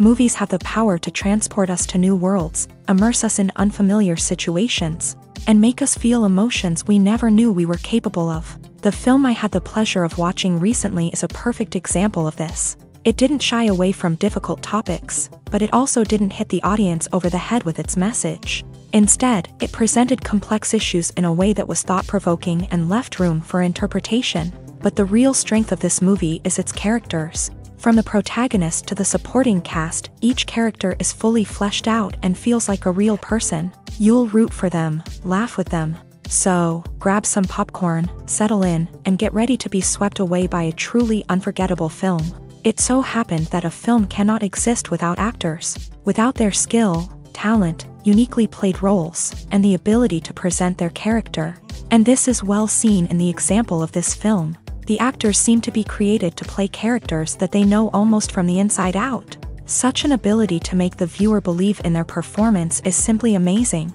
Movies have the power to transport us to new worlds, immerse us in unfamiliar situations, and make us feel emotions we never knew we were capable of. The film I had the pleasure of watching recently is a perfect example of this. It didn't shy away from difficult topics, but it also didn't hit the audience over the head with its message. Instead, it presented complex issues in a way that was thought-provoking and left room for interpretation. But the real strength of this movie is its characters. From the protagonist to the supporting cast, each character is fully fleshed out and feels like a real person. You'll root for them, laugh with them. So, grab some popcorn, settle in, and get ready to be swept away by a truly unforgettable film. It so happened that a film cannot exist without actors. Without their skill, talent, uniquely played roles, and the ability to present their character. And this is well seen in the example of this film. The actors seem to be created to play characters that they know almost from the inside out. Such an ability to make the viewer believe in their performance is simply amazing.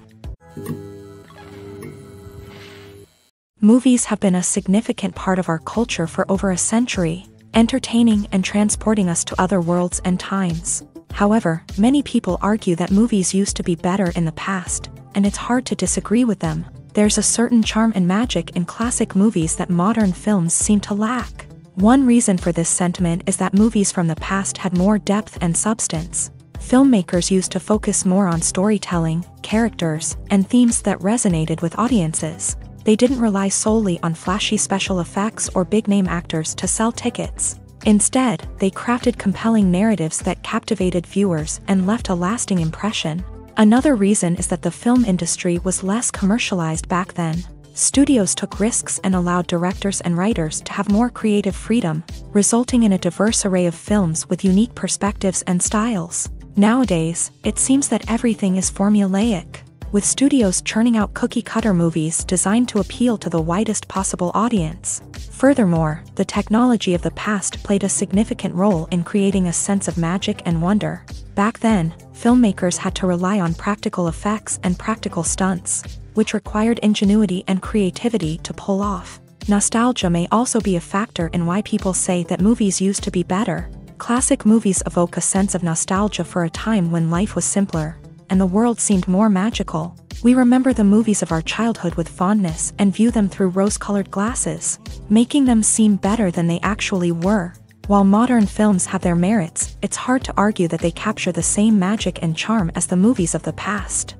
Movies have been a significant part of our culture for over a century, entertaining and transporting us to other worlds and times. However, many people argue that movies used to be better in the past, and it's hard to disagree with them. There's a certain charm and magic in classic movies that modern films seem to lack. One reason for this sentiment is that movies from the past had more depth and substance. Filmmakers used to focus more on storytelling, characters, and themes that resonated with audiences. They didn't rely solely on flashy special effects or big-name actors to sell tickets. Instead, they crafted compelling narratives that captivated viewers and left a lasting impression. Another reason is that the film industry was less commercialized back then. Studios took risks and allowed directors and writers to have more creative freedom, resulting in a diverse array of films with unique perspectives and styles. Nowadays, it seems that everything is formulaic, with studios churning out cookie-cutter movies designed to appeal to the widest possible audience. Furthermore, the technology of the past played a significant role in creating a sense of magic and wonder. Back then, filmmakers had to rely on practical effects and practical stunts, which required ingenuity and creativity to pull off. Nostalgia may also be a factor in why people say that movies used to be better. Classic movies evoke a sense of nostalgia for a time when life was simpler, and the world seemed more magical. We remember the movies of our childhood with fondness and view them through rose-colored glasses, making them seem better than they actually were. While modern films have their merits, it's hard to argue that they capture the same magic and charm as the movies of the past.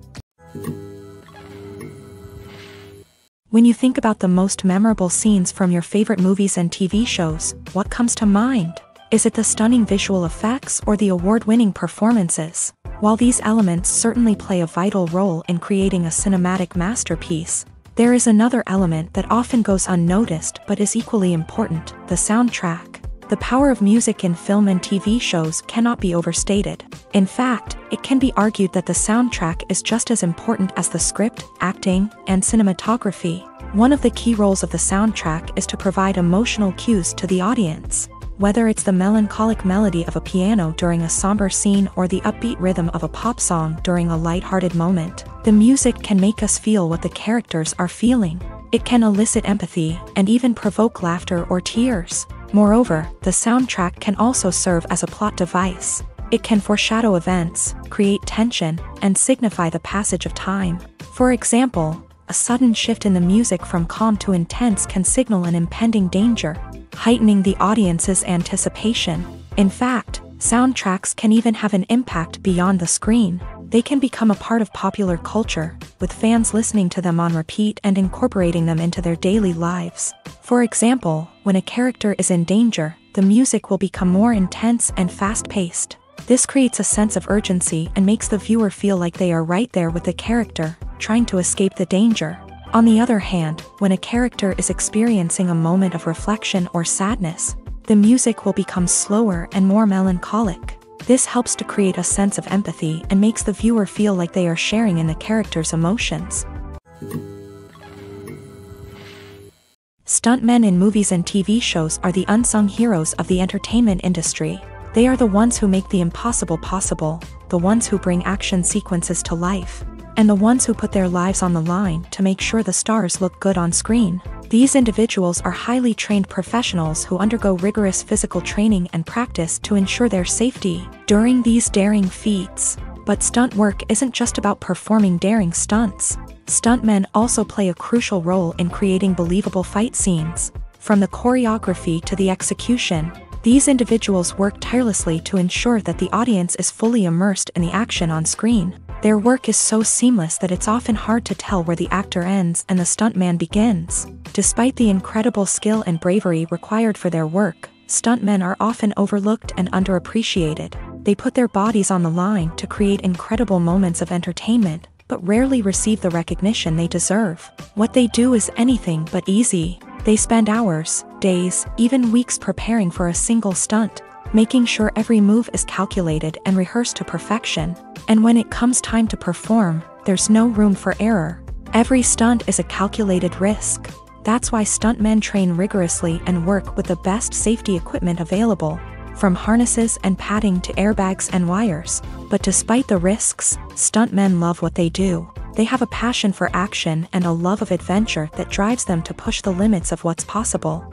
When you think about the most memorable scenes from your favorite movies and TV shows, what comes to mind? Is it the stunning visual effects or the award-winning performances? While these elements certainly play a vital role in creating a cinematic masterpiece, there is another element that often goes unnoticed but is equally important: the soundtrack. The power of music in film and TV shows cannot be overstated. In fact, it can be argued that the soundtrack is just as important as the script, acting, and cinematography. One of the key roles of the soundtrack is to provide emotional cues to the audience. Whether it's the melancholic melody of a piano during a somber scene or the upbeat rhythm of a pop song during a lighthearted moment, the music can make us feel what the characters are feeling. It can elicit empathy and even provoke laughter or tears. Moreover, the soundtrack can also serve as a plot device. It can foreshadow events, create tension, and signify the passage of time. For example, a sudden shift in the music from calm to intense can signal an impending danger, heightening the audience's anticipation. In fact, soundtracks can even have an impact beyond the screen. They can become a part of popular culture, with fans listening to them on repeat and incorporating them into their daily lives. For example, when a character is in danger, the music will become more intense and fast-paced. This creates a sense of urgency and makes the viewer feel like they are right there with the character, trying to escape the danger. On the other hand, when a character is experiencing a moment of reflection or sadness, the music will become slower and more melancholic. This helps to create a sense of empathy and makes the viewer feel like they are sharing in the character's emotions. Stuntmen in movies and TV shows are the unsung heroes of the entertainment industry. They are the ones who make the impossible possible, the ones who bring action sequences to life. and the ones who put their lives on the line to make sure the stars look good on screen. These individuals are highly trained professionals who undergo rigorous physical training and practice to ensure their safety during these daring feats. But stunt work isn't just about performing daring stunts. Stuntmen also play a crucial role in creating believable fight scenes. From the choreography to the execution, these individuals work tirelessly to ensure that the audience is fully immersed in the action on screen. Their work is so seamless that it's often hard to tell where the actor ends and the stuntman begins. Despite the incredible skill and bravery required for their work, stuntmen are often overlooked and underappreciated. They put their bodies on the line to create incredible moments of entertainment, but rarely receive the recognition they deserve. What they do is anything but easy. They spend hours, days, even weeks preparing for a single stunt, making sure every move is calculated and rehearsed to perfection. And when it comes time to perform, there's no room for error. Every stunt is a calculated risk. That's why stuntmen train rigorously and work with the best safety equipment available, from harnesses and padding to airbags and wires. But despite the risks, stuntmen love what they do. They have a passion for action and a love of adventure that drives them to push the limits of what's possible.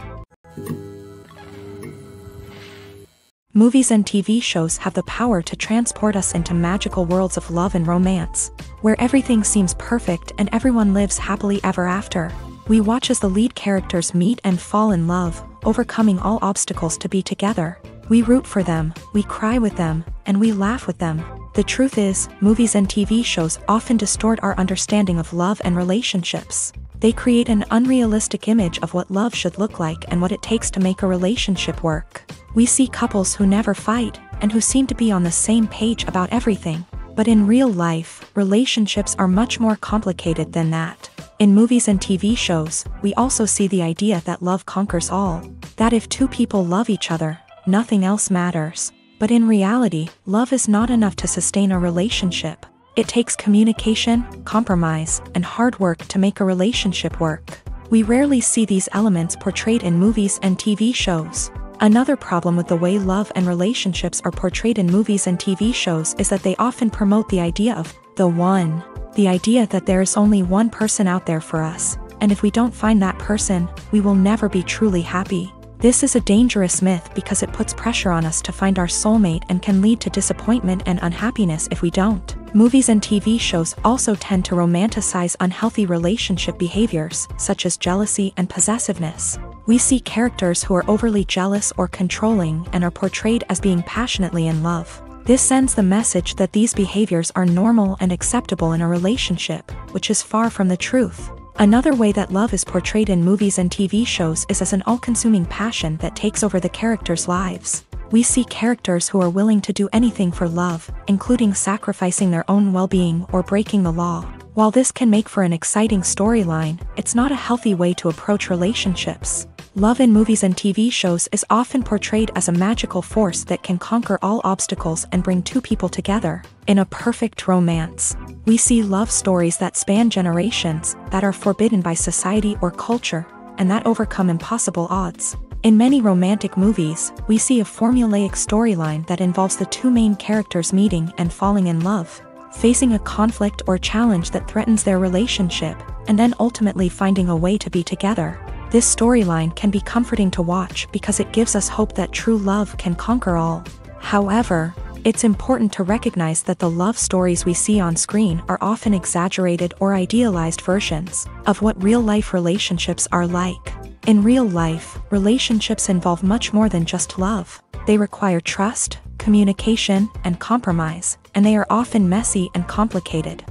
Movies and TV shows have the power to transport us into magical worlds of love and romance, where everything seems perfect and everyone lives happily ever after. We watch as the lead characters meet and fall in love, overcoming all obstacles to be together. We root for them, we cry with them, and we laugh with them. The truth is, movies and TV shows often distort our understanding of love and relationships. They create an unrealistic image of what love should look like and what it takes to make a relationship work. We see couples who never fight, and who seem to be on the same page about everything. But in real life, relationships are much more complicated than that. In movies and TV shows, we also see the idea that love conquers all. That if two people love each other, nothing else matters. But in reality, love is not enough to sustain a relationship. It takes communication, compromise, and hard work to make a relationship work. We rarely see these elements portrayed in movies and TV shows. Another problem with the way love and relationships are portrayed in movies and TV shows is that they often promote the idea of the one. The idea that there is only one person out there for us, and if we don't find that person, we will never be truly happy. This is a dangerous myth because it puts pressure on us to find our soulmate and can lead to disappointment and unhappiness if we don't. Movies and TV shows also tend to romanticize unhealthy relationship behaviors, such as jealousy and possessiveness. We see characters who are overly jealous or controlling and are portrayed as being passionately in love. This sends the message that these behaviors are normal and acceptable in a relationship, which is far from the truth. Another way that love is portrayed in movies and TV shows is as an all-consuming passion that takes over the characters' lives. We see characters who are willing to do anything for love, including sacrificing their own well-being or breaking the law. While this can make for an exciting storyline, it's not a healthy way to approach relationships. Love in movies and TV shows is often portrayed as a magical force that can conquer all obstacles and bring two people together in a perfect romance. We see love stories that span generations, that are forbidden by society or culture, and that overcome impossible odds. In many romantic movies, we see a formulaic storyline that involves the two main characters meeting and falling in love, facing a conflict or challenge that threatens their relationship, and then ultimately finding a way to be together. This storyline can be comforting to watch because it gives us hope that true love can conquer all. However, it's important to recognize that the love stories we see on screen are often exaggerated or idealized versions of what real-life relationships are like. In real life, relationships involve much more than just love. They require trust, communication, and compromise, and they are often messy and complicated.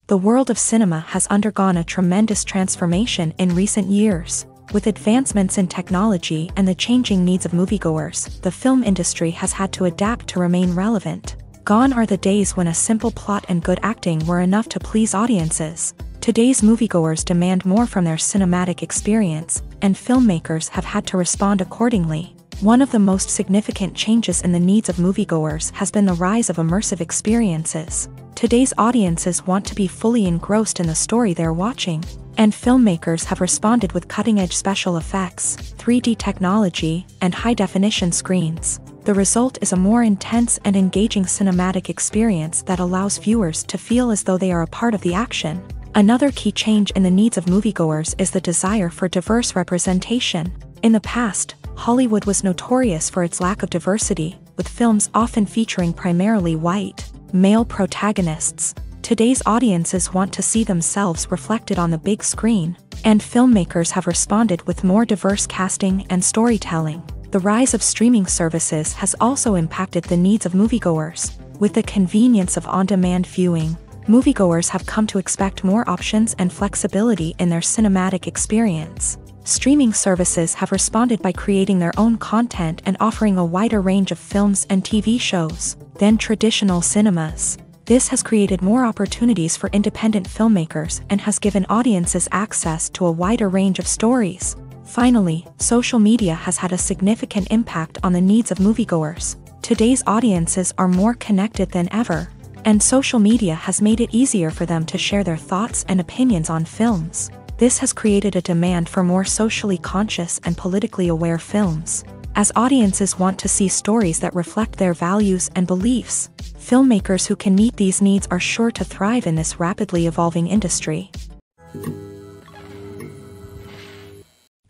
The world of cinema has undergone a tremendous transformation in recent years. With advancements in technology and the changing needs of moviegoers, the film industry has had to adapt to remain relevant. Gone are the days when a simple plot and good acting were enough to please audiences. Today's moviegoers demand more from their cinematic experience, and filmmakers have had to respond accordingly. One of the most significant changes in the needs of moviegoers has been the rise of immersive experiences. Today's audiences want to be fully engrossed in the story they're watching, And filmmakers have responded with cutting-edge special effects, 3D technology, and high-definition screens. The result is a more intense and engaging cinematic experience that allows viewers to feel as though they are a part of the action. Another key change in the needs of moviegoers is the desire for diverse representation. In the past, Hollywood was notorious for its lack of diversity, with films often featuring primarily white, male protagonists. Today's audiences want to see themselves reflected on the big screen, and filmmakers have responded with more diverse casting and storytelling. The rise of streaming services has also impacted the needs of moviegoers. With the convenience of on-demand viewing, moviegoers have come to expect more options and flexibility in their cinematic experience. Streaming services have responded by creating their own content and offering a wider range of films and TV shows than traditional cinemas. This has created more opportunities for independent filmmakers and has given audiences access to a wider range of stories. Finally, social media has had a significant impact on the needs of moviegoers. Today's audiences are more connected than ever, and social media has made it easier for them to share their thoughts and opinions on films. This has created a demand for more socially conscious and politically aware films. As audiences want to see stories that reflect their values and beliefs, filmmakers who can meet these needs are sure to thrive in this rapidly evolving industry.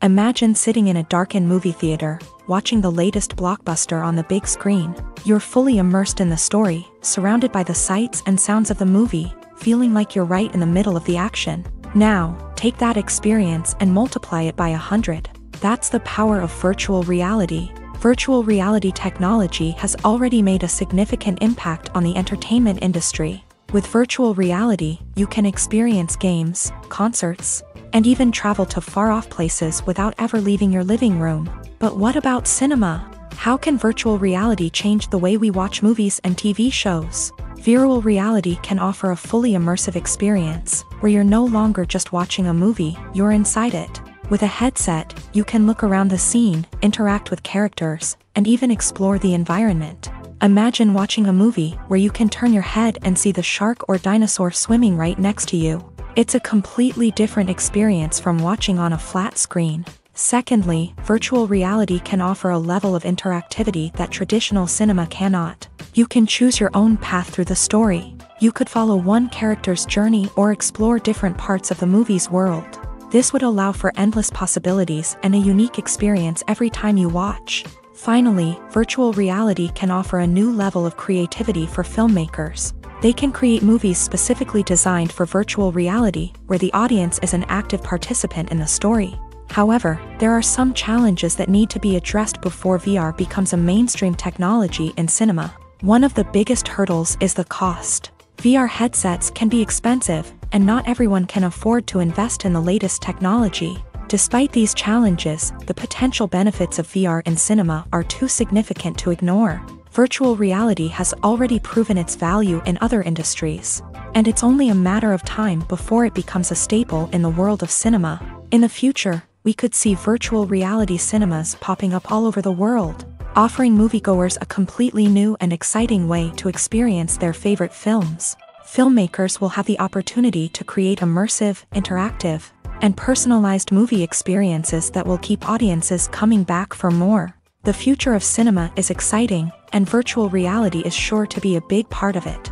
Imagine sitting in a darkened movie theater, watching the latest blockbuster on the big screen. You're fully immersed in the story, surrounded by the sights and sounds of the movie, feeling like you're right in the middle of the action. Now, take that experience and multiply it by 100. That's the power of virtual reality. Virtual reality technology has already made a significant impact on the entertainment industry. With virtual reality, you can experience games, concerts, and even travel to far-off places without ever leaving your living room. But what about cinema? How can virtual reality change the way we watch movies and TV shows? Virtual reality can offer a fully immersive experience, where you're no longer just watching a movie, you're inside it. With a headset, you can look around the scene, interact with characters, and even explore the environment. Imagine watching a movie where you can turn your head and see the shark or dinosaur swimming right next to you. It's a completely different experience from watching on a flat screen. Secondly, virtual reality can offer a level of interactivity that traditional cinema cannot. You can choose your own path through the story. You could follow one character's journey or explore different parts of the movie's world. This would allow for endless possibilities and a unique experience every time you watch. Finally, virtual reality can offer a new level of creativity for filmmakers. They can create movies specifically designed for virtual reality, where the audience is an active participant in the story. However, there are some challenges that need to be addressed before VR becomes a mainstream technology in cinema. One of the biggest hurdles is the cost. VR headsets can be expensive, and not everyone can afford to invest in the latest technology. Despite these challenges, the potential benefits of VR in cinema are too significant to ignore. Virtual reality has already proven its value in other industries, and it's only a matter of time before it becomes a staple in the world of cinema. In the future, we could see virtual reality cinemas popping up all over the world, offering moviegoers a completely new and exciting way to experience their favorite films. Filmmakers will have the opportunity to create immersive, interactive, and personalized movie experiences that will keep audiences coming back for more. The future of cinema is exciting, and virtual reality is sure to be a big part of it.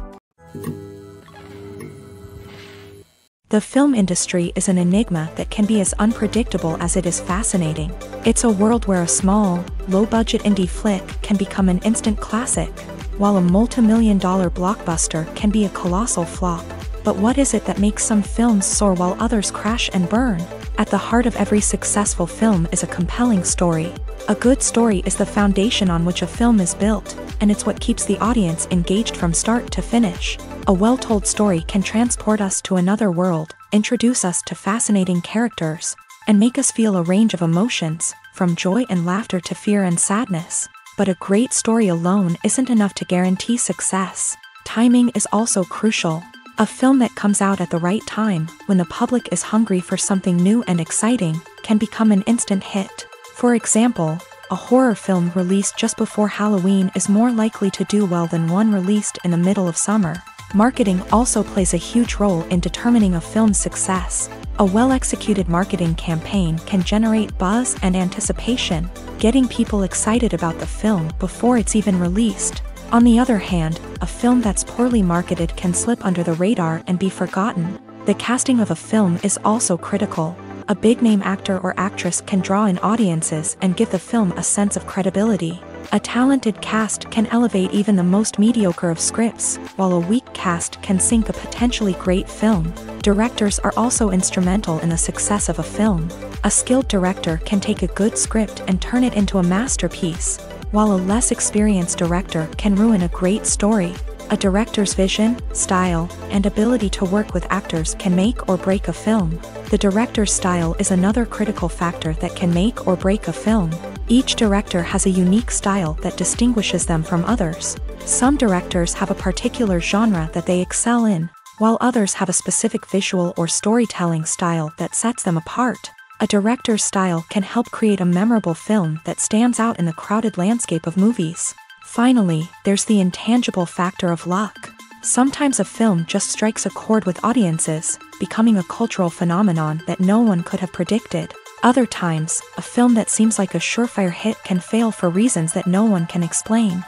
The film industry is an enigma that can be as unpredictable as it is fascinating. It's a world where a small, low-budget indie flick can become an instant classic, while a multi-million-dollar blockbuster can be a colossal flop. But what is it that makes some films soar while others crash and burn? At the heart of every successful film is a compelling story. A good story is the foundation on which a film is built, and it's what keeps the audience engaged from start to finish. A well-told story can transport us to another world, introduce us to fascinating characters, and make us feel a range of emotions, from joy and laughter to fear and sadness. But a great story alone isn't enough to guarantee success. Timing is also crucial. A film that comes out at the right time, when the public is hungry for something new and exciting, can become an instant hit. For example, a horror film released just before Halloween is more likely to do well than one released in the middle of summer. Marketing also plays a huge role in determining a film's success. A well-executed marketing campaign can generate buzz and anticipation, getting people excited about the film before it's even released. On the other hand, a film that's poorly marketed can slip under the radar and be forgotten. The casting of a film is also critical. A big-name actor or actress can draw in audiences and give the film a sense of credibility. A talented cast can elevate even the most mediocre of scripts, while a weak cast can sink a potentially great film. Directors are also instrumental in the success of a film. A skilled director can take a good script and turn it into a masterpiece, while a less experienced director can ruin a great story. A director's vision, style, and ability to work with actors can make or break a film. The director's style is another critical factor that can make or break a film. Each director has a unique style that distinguishes them from others. Some directors have a particular genre that they excel in, while others have a specific visual or storytelling style that sets them apart. A director's style can help create a memorable film that stands out in the crowded landscape of movies. Finally, there's the intangible factor of luck. Sometimes a film just strikes a chord with audiences, becoming a cultural phenomenon that no one could have predicted. Other times, a film that seems like a surefire hit can fail for reasons that no one can explain.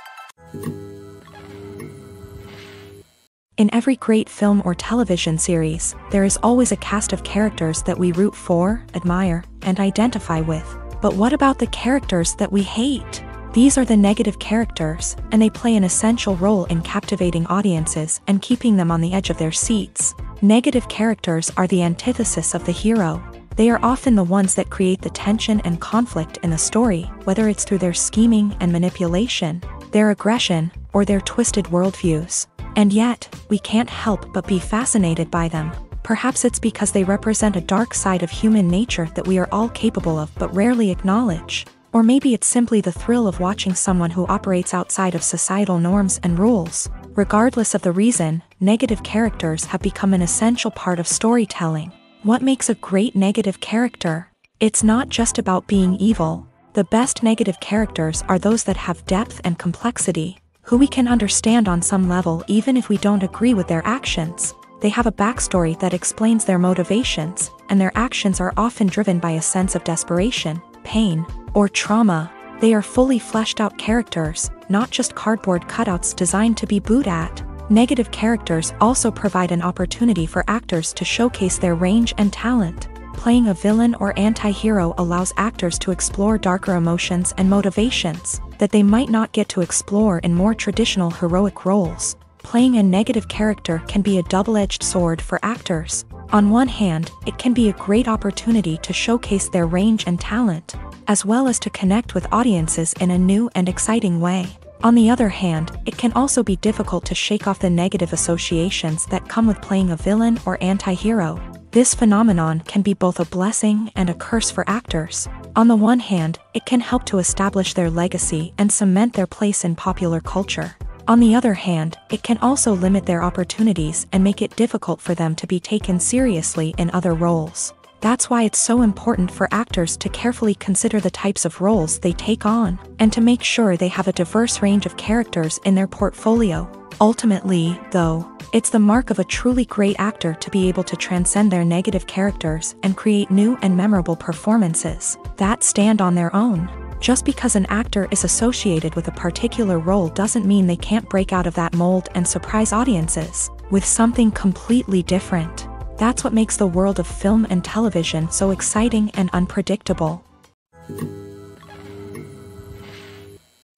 In every great film or television series, there is always a cast of characters that we root for, admire, and identify with. But what about the characters that we hate? These are the negative characters, and they play an essential role in captivating audiences and keeping them on the edge of their seats. Negative characters are the antithesis of the hero. They are often the ones that create the tension and conflict in the story, whether it's through their scheming and manipulation, their aggression, or their twisted worldviews. And yet, we can't help but be fascinated by them. Perhaps it's because they represent a dark side of human nature that we are all capable of but rarely acknowledge. Or maybe it's simply the thrill of watching someone who operates outside of societal norms and rules. Regardless of the reason, negative characters have become an essential part of storytelling. What makes a great negative character? It's not just about being evil. The best negative characters are those that have depth and complexity, who we can understand on some level even if we don't agree with their actions. They have a backstory that explains their motivations, and their actions are often driven by a sense of desperation, pain, or trauma. They are fully fleshed out characters, not just cardboard cutouts designed to be booed at. Negative characters also provide an opportunity for actors to showcase their range and talent. Playing a villain or anti-hero allows actors to explore darker emotions and motivations that they might not get to explore in more traditional heroic roles. Playing a negative character can be a double-edged sword for actors. On one hand, it can be a great opportunity to showcase their range and talent, as well as to connect with audiences in a new and exciting way. On the other hand, it can also be difficult to shake off the negative associations that come with playing a villain or anti-hero. This phenomenon can be both a blessing and a curse for actors. On the one hand, it can help to establish their legacy and cement their place in popular culture. On the other hand, it can also limit their opportunities and make it difficult for them to be taken seriously in other roles. That's why it's so important for actors to carefully consider the types of roles they take on, and to make sure they have a diverse range of characters in their portfolio. Ultimately, though, it's the mark of a truly great actor to be able to transcend their negative characters and create new and memorable performances that stand on their own. Just because an actor is associated with a particular role doesn't mean they can't break out of that mold and surprise audiences with something completely different. That's what makes the world of film and television so exciting and unpredictable.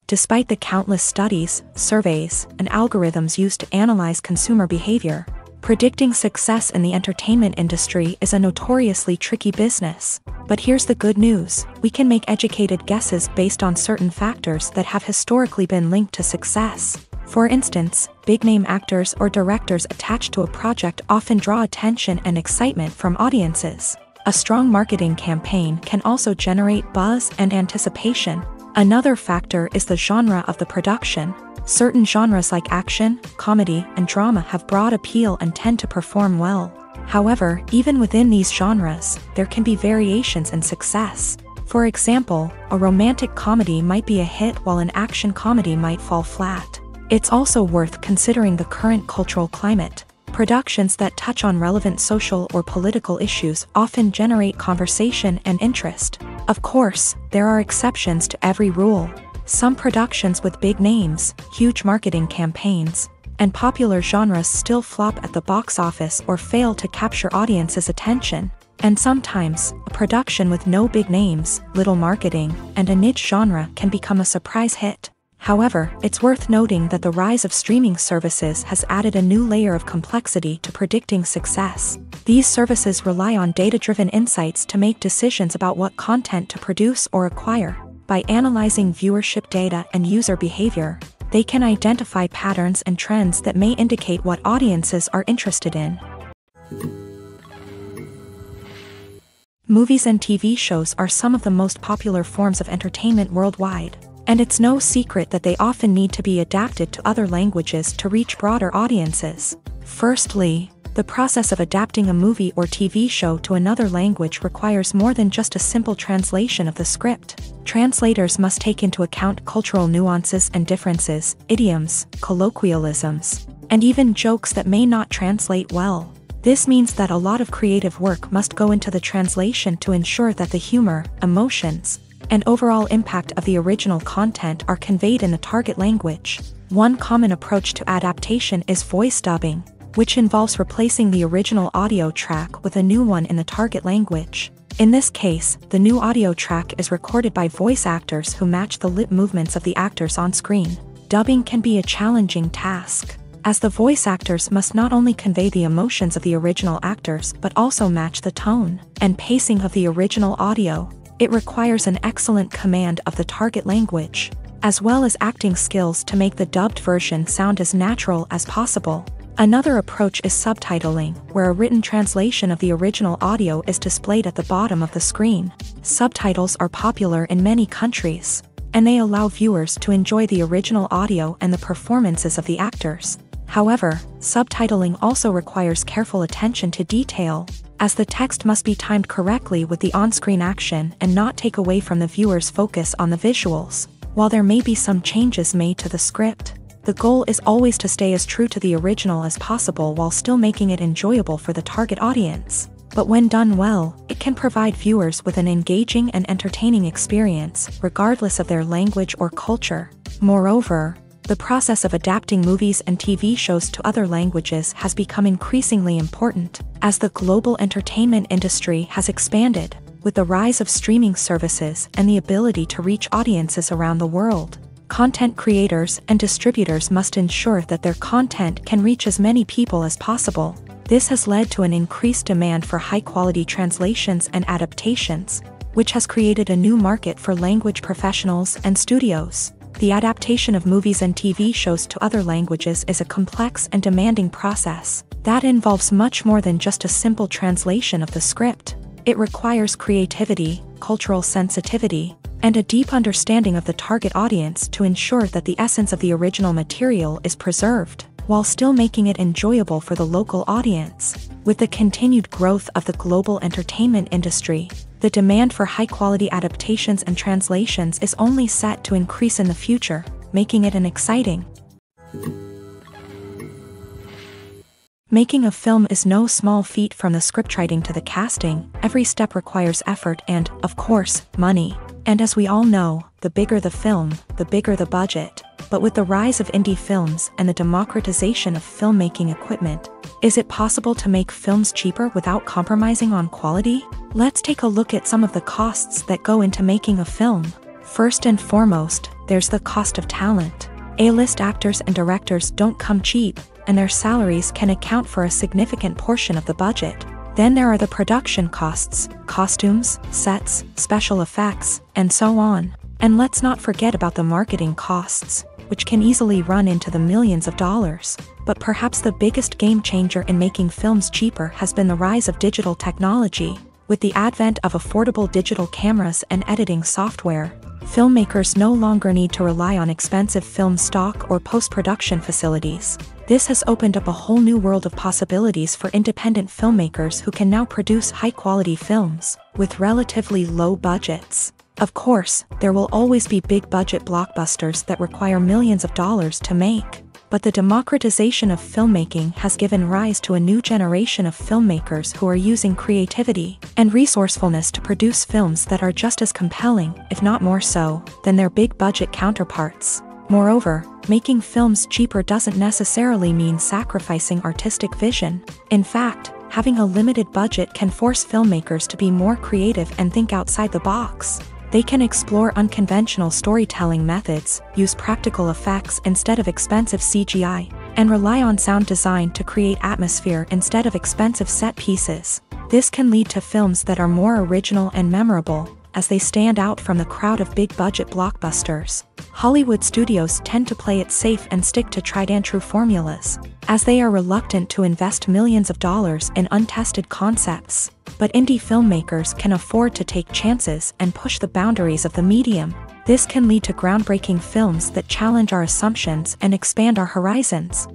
Despite the countless studies, surveys, and algorithms used to analyze consumer behavior, predicting success in the entertainment industry is a notoriously tricky business. But here's the good news: we can make educated guesses based on certain factors that have historically been linked to success. For instance, big-name actors or directors attached to a project often draw attention and excitement from audiences. A strong marketing campaign can also generate buzz and anticipation. Another factor is the genre of the production. Certain genres like action, comedy, and drama have broad appeal and tend to perform well. However, even within these genres, there can be variations in success. For example, a romantic comedy might be a hit while an action comedy might fall flat. It's also worth considering the current cultural climate. Productions that touch on relevant social or political issues often generate conversation and interest. Of course, there are exceptions to every rule. Some productions with big names, huge marketing campaigns, and popular genres still flop at the box office or fail to capture audiences' attention. And sometimes, a production with no big names, little marketing, and a niche genre can become a surprise hit. However, it's worth noting that the rise of streaming services has added a new layer of complexity to predicting success. These services rely on data-driven insights to make decisions about what content to produce or acquire. By analyzing viewership data and user behavior, they can identify patterns and trends that may indicate what audiences are interested in. Movies and TV shows are some of the most popular forms of entertainment worldwide, and it's no secret that they often need to be adapted to other languages to reach broader audiences. Firstly, the process of adapting a movie or TV show to another language requires more than just a simple translation of the script. Translators must take into account cultural nuances and differences, idioms, colloquialisms, and even jokes that may not translate well. This means that a lot of creative work must go into the translation to ensure that the humor, emotions, and overall impact of the original content are conveyed in the target language. One common approach to adaptation is voice dubbing, which involves replacing the original audio track with a new one in the target language. In this case, the new audio track is recorded by voice actors who match the lip movements of the actors on screen. Dubbing can be a challenging task, as the voice actors must not only convey the emotions of the original actors but also match the tone and pacing of the original audio. It requires an excellent command of the target language, as well as acting skills to make the dubbed version sound as natural as possible. Another approach is subtitling, where a written translation of the original audio is displayed at the bottom of the screen. Subtitles are popular in many countries, and they allow viewers to enjoy the original audio and the performances of the actors. However, subtitling also requires careful attention to detail, as the text must be timed correctly with the on-screen action and not take away from the viewer's focus on the visuals. While there may be some changes made to the script, the goal is always to stay as true to the original as possible while still making it enjoyable for the target audience. But when done well, it can provide viewers with an engaging and entertaining experience, regardless of their language or culture. Moreover, the process of adapting movies and TV shows to other languages has become increasingly important, as the global entertainment industry has expanded, with the rise of streaming services and the ability to reach audiences around the world. Content creators and distributors must ensure that their content can reach as many people as possible. This has led to an increased demand for high-quality translations and adaptations, which has created a new market for language professionals and studios. The adaptation of movies and TV shows to other languages is a complex and demanding process that involves much more than just a simple translation of the script. It requires creativity, cultural sensitivity, and a deep understanding of the target audience to ensure that the essence of the original material is preserved, while still making it enjoyable for the local audience. With the continued growth of the global entertainment industry, the demand for high-quality adaptations and translations is only set to increase in the future, making it an exciting. Making a film is no small feat. From the scriptwriting to the casting, every step requires effort and, of course, money. And as we all know, the bigger the film, the bigger the budget. But with the rise of indie films and the democratization of filmmaking equipment, is it possible to make films cheaper without compromising on quality? Let's take a look at some of the costs that go into making a film. First and foremost, there's the cost of talent. A-list actors and directors don't come cheap, and their salaries can account for a significant portion of the budget. Then there are the production costs, costumes, sets, special effects, and so on. And let's not forget about the marketing costs, which can easily run into the millions of dollars. But perhaps the biggest game changer in making films cheaper has been the rise of digital technology. With the advent of affordable digital cameras and editing software, filmmakers no longer need to rely on expensive film stock or post-production facilities. This has opened up a whole new world of possibilities for independent filmmakers who can now produce high-quality films with relatively low budgets. Of course, there will always be big-budget blockbusters that require millions of dollars to make. but the democratization of filmmaking has given rise to a new generation of filmmakers who are using creativity and resourcefulness to produce films that are just as compelling, if not more so, than their big-budget counterparts. Moreover, making films cheaper doesn't necessarily mean sacrificing artistic vision. In fact, having a limited budget can force filmmakers to be more creative and think outside the box. They can explore unconventional storytelling methods, use practical effects instead of expensive CGI, and rely on sound design to create atmosphere instead of expensive set pieces. This can lead to films that are more original and memorable, as they stand out from the crowd of big-budget blockbusters. Hollywood studios tend to play it safe and stick to tried-and-true formulas, as they are reluctant to invest millions of dollars in untested concepts. But indie filmmakers can afford to take chances and push the boundaries of the medium. This can lead to groundbreaking films that challenge our assumptions and expand our horizons.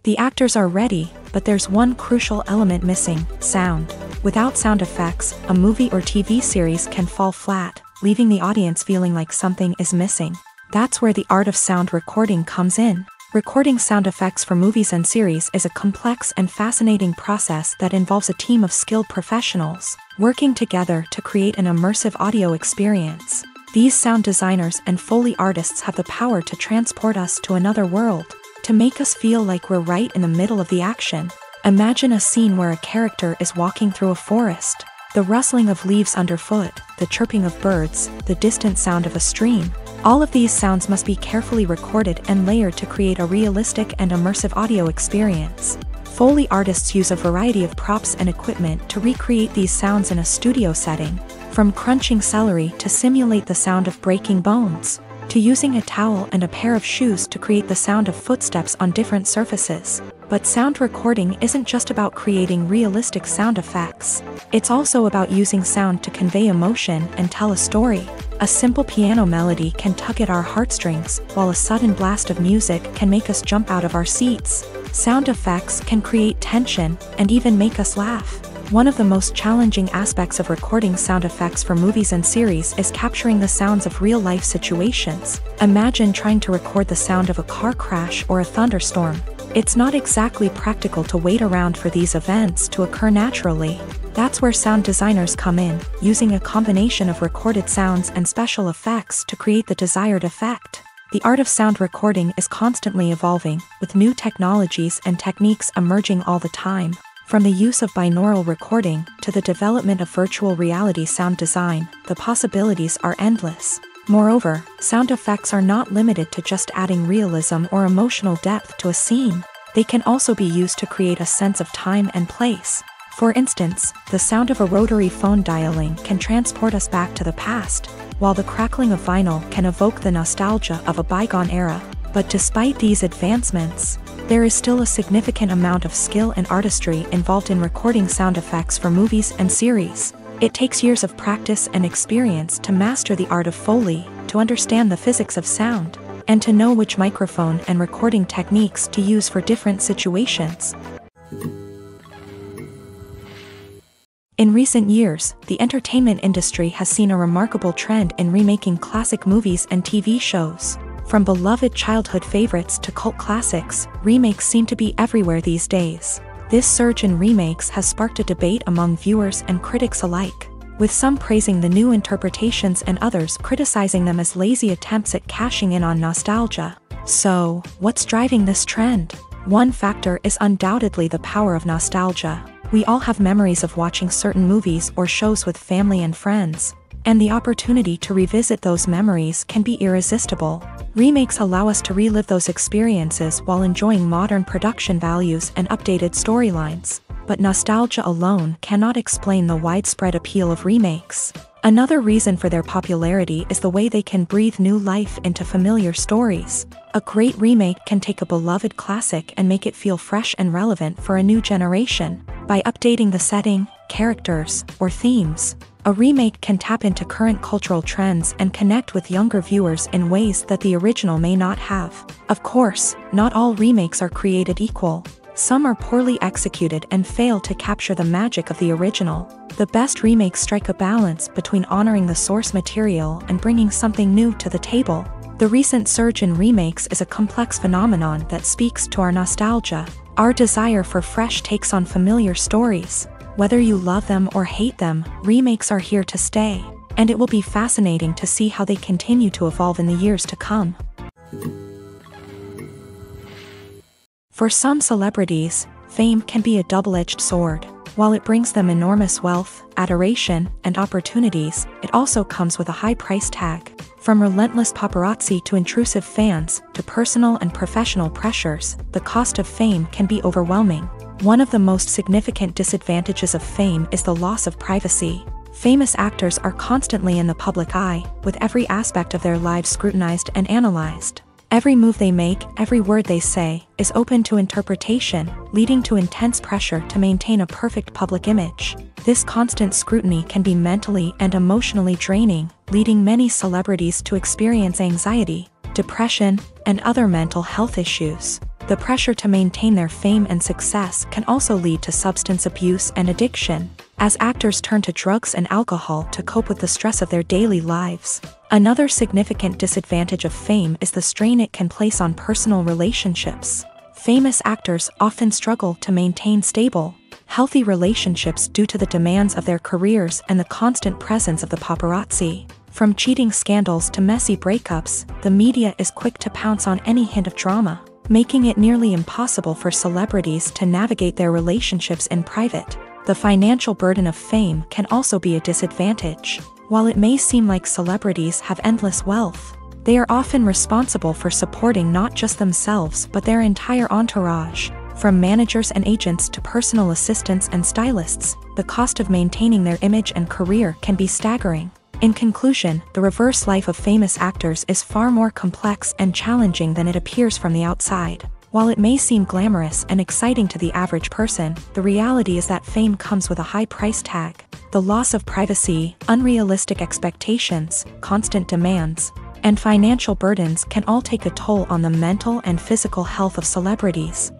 The actors are ready, but there's one crucial element missing: sound. Without sound effects, a movie or TV series can fall flat, leaving the audience feeling like something is missing. That's where the art of sound recording comes in. Recording sound effects for movies and series is a complex and fascinating process that involves a team of skilled professionals working together to create an immersive audio experience. These sound designers and Foley artists have the power to transport us to another world, to make us feel like we're right in the middle of the action. Imagine a scene where a character is walking through a forest. The rustling of leaves underfoot, the chirping of birds, the distant sound of a stream. All of these sounds must be carefully recorded and layered to create a realistic and immersive audio experience. Foley artists use a variety of props and equipment to recreate these sounds in a studio setting, from crunching celery to simulate the sound of breaking bones, to using a towel and a pair of shoes to create the sound of footsteps on different surfaces. But sound recording isn't just about creating realistic sound effects. It's also about using sound to convey emotion and tell a story. A simple piano melody can tug at our heartstrings, while a sudden blast of music can make us jump out of our seats. Sound effects can create tension and even make us laugh. One of the most challenging aspects of recording sound effects for movies and series is capturing the sounds of real-life situations. Imagine trying to record the sound of a car crash or a thunderstorm. It's not exactly practical to wait around for these events to occur naturally. That's where sound designers come in, using a combination of recorded sounds and special effects to create the desired effect. The art of sound recording is constantly evolving, with new technologies and techniques emerging all the time. From the use of binaural recording to the development of virtual reality sound design, the possibilities are endless. Moreover, sound effects are not limited to just adding realism or emotional depth to a scene. They can also be used to create a sense of time and place. For instance, the sound of a rotary phone dialing can transport us back to the past, while the crackling of vinyl can evoke the nostalgia of a bygone era. But despite these advancements, there is still a significant amount of skill and artistry involved in recording sound effects for movies and series. It takes years of practice and experience to master the art of Foley, to understand the physics of sound, and to know which microphone and recording techniques to use for different situations. In recent years, the entertainment industry has seen a remarkable trend in remaking classic movies and TV shows. From beloved childhood favorites to cult classics, remakes seem to be everywhere these days. This surge in remakes has sparked a debate among viewers and critics alike, with some praising the new interpretations and others criticizing them as lazy attempts at cashing in on nostalgia. So, what's driving this trend? One factor is undoubtedly the power of nostalgia. We all have memories of watching certain movies or shows with family and friends, and the opportunity to revisit those memories can be irresistible. Remakes allow us to relive those experiences while enjoying modern production values and updated storylines. But nostalgia alone cannot explain the widespread appeal of remakes. Another reason for their popularity is the way they can breathe new life into familiar stories. A great remake can take a beloved classic and make it feel fresh and relevant for a new generation. By updating the setting, characters, or themes, a remake can tap into current cultural trends and connect with younger viewers in ways that the original may not have. Of course, not all remakes are created equal. Some are poorly executed and fail to capture the magic of the original. The best remakes strike a balance between honoring the source material and bringing something new to the table. The recent surge in remakes is a complex phenomenon that speaks to our nostalgia, our desire for fresh takes on familiar stories. Whether you love them or hate them, remakes are here to stay, and it will be fascinating to see how they continue to evolve in the years to come. For some celebrities, fame can be a double-edged sword. While it brings them enormous wealth, adoration, and opportunities, it also comes with a high price tag. From relentless paparazzi to intrusive fans, to personal and professional pressures, the cost of fame can be overwhelming. One of the most significant disadvantages of fame is the loss of privacy. Famous actors are constantly in the public eye, with every aspect of their lives scrutinized and analyzed. Every move they make, every word they say, is open to interpretation, leading to intense pressure to maintain a perfect public image. This constant scrutiny can be mentally and emotionally draining, leading many celebrities to experience anxiety, depression, and other mental health issues. The pressure to maintain their fame and success can also lead to substance abuse and addiction, as actors turn to drugs and alcohol to cope with the stress of their daily lives. Another significant disadvantage of fame is the strain it can place on personal relationships. Famous actors often struggle to maintain stable, healthy relationships due to the demands of their careers and the constant presence of the paparazzi. From cheating scandals to messy breakups, the media is quick to pounce on any hint of drama, making it nearly impossible for celebrities to navigate their relationships in private. The financial burden of fame can also be a disadvantage. While it may seem like celebrities have endless wealth, they are often responsible for supporting not just themselves but their entire entourage. From managers and agents to personal assistants and stylists, the cost of maintaining their image and career can be staggering. In conclusion, the reverse life of famous actors is far more complex and challenging than it appears from the outside. While it may seem glamorous and exciting to the average person, the reality is that fame comes with a high price tag. The loss of privacy, unrealistic expectations, constant demands, and financial burdens can all take a toll on the mental and physical health of celebrities.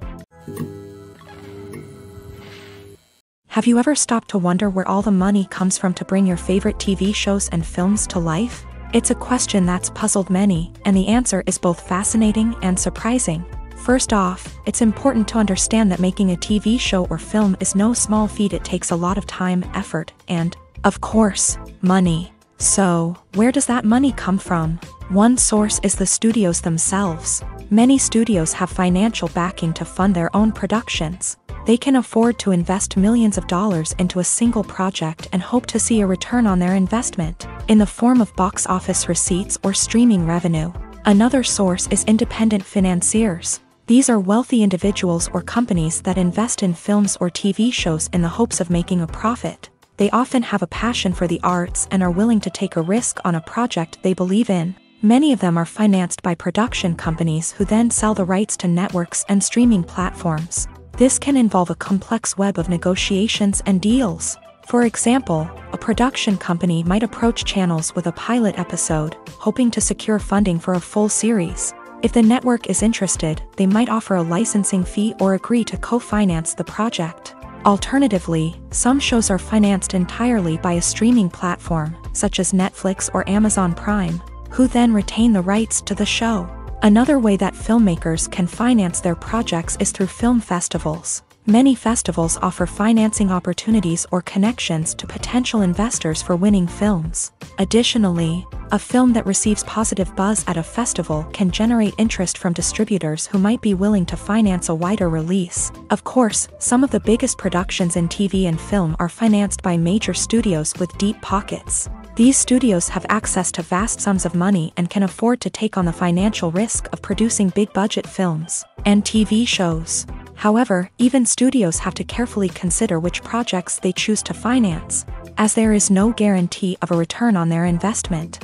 Have you ever stopped to wonder where all the money comes from to bring your favorite TV shows and films to life? It's a question that's puzzled many, and the answer is both fascinating and surprising. First off, it's important to understand that making a TV show or film is no small feat. It takes a lot of time, effort, and, of course, money. So, where does that money come from? One source is the studios themselves. Many studios have financial backing to fund their own productions. They can afford to invest millions of dollars into a single project and hope to see a return on their investment, in the form of box office receipts or streaming revenue. Another source is independent financiers. These are wealthy individuals or companies that invest in films or TV shows in the hopes of making a profit. They often have a passion for the arts and are willing to take a risk on a project they believe in. Many of them are financed by production companies who then sell the rights to networks and streaming platforms. This can involve a complex web of negotiations and deals. For example, a production company might approach channels with a pilot episode, hoping to secure funding for a full series. If the network is interested, they might offer a licensing fee or agree to co-finance the project. Alternatively, some shows are financed entirely by a streaming platform, such as Netflix or Amazon Prime, who then retain the rights to the show. Another way that filmmakers can finance their projects is through film festivals. Many festivals offer financing opportunities or connections to potential investors for winning films. Additionally, a film that receives positive buzz at a festival can generate interest from distributors who might be willing to finance a wider release. Of course, some of the biggest productions in TV and film are financed by major studios with deep pockets. These studios have access to vast sums of money and can afford to take on the financial risk of producing big-budget films and TV shows. However, even studios have to carefully consider which projects they choose to finance, as there is no guarantee of a return on their investment.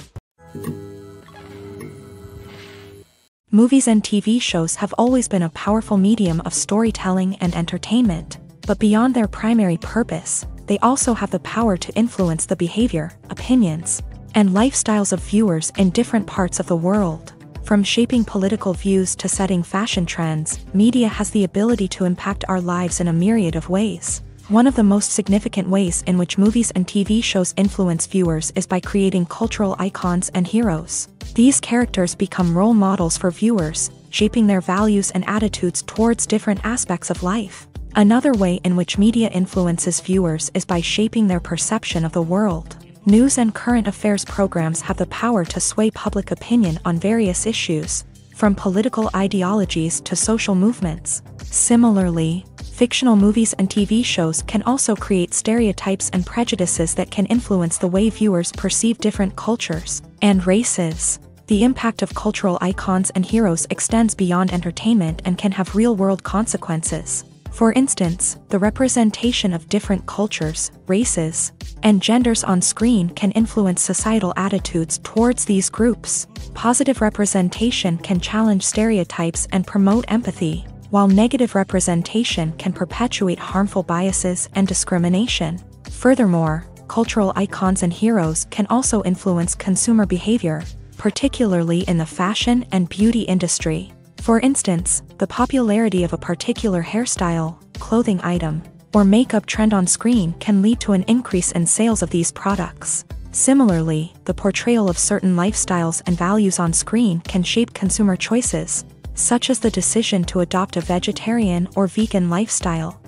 Movies and TV shows have always been a powerful medium of storytelling and entertainment, but beyond their primary purpose, they also have the power to influence the behavior, opinions, and lifestyles of viewers in different parts of the world. From shaping political views to setting fashion trends, media has the ability to impact our lives in a myriad of ways. One of the most significant ways in which movies and TV shows influence viewers is by creating cultural icons and heroes. These characters become role models for viewers, shaping their values and attitudes towards different aspects of life. Another way in which media influences viewers is by shaping their perception of the world. News and current affairs programs have the power to sway public opinion on various issues, from political ideologies to social movements. Similarly, fictional movies and TV shows can also create stereotypes and prejudices that can influence the way viewers perceive different cultures and races. The impact of cultural icons and heroes extends beyond entertainment and can have real-world consequences. For instance, the representation of different cultures, races, and genders on screen can influence societal attitudes towards these groups. Positive representation can challenge stereotypes and promote empathy, while negative representation can perpetuate harmful biases and discrimination. Furthermore, cultural icons and heroes can also influence consumer behavior, particularly in the fashion and beauty industry. For instance, the popularity of a particular hairstyle, clothing item, or makeup trend on screen can lead to an increase in sales of these products. Similarly, the portrayal of certain lifestyles and values on screen can shape consumer choices, such as the decision to adopt a vegetarian or vegan lifestyle.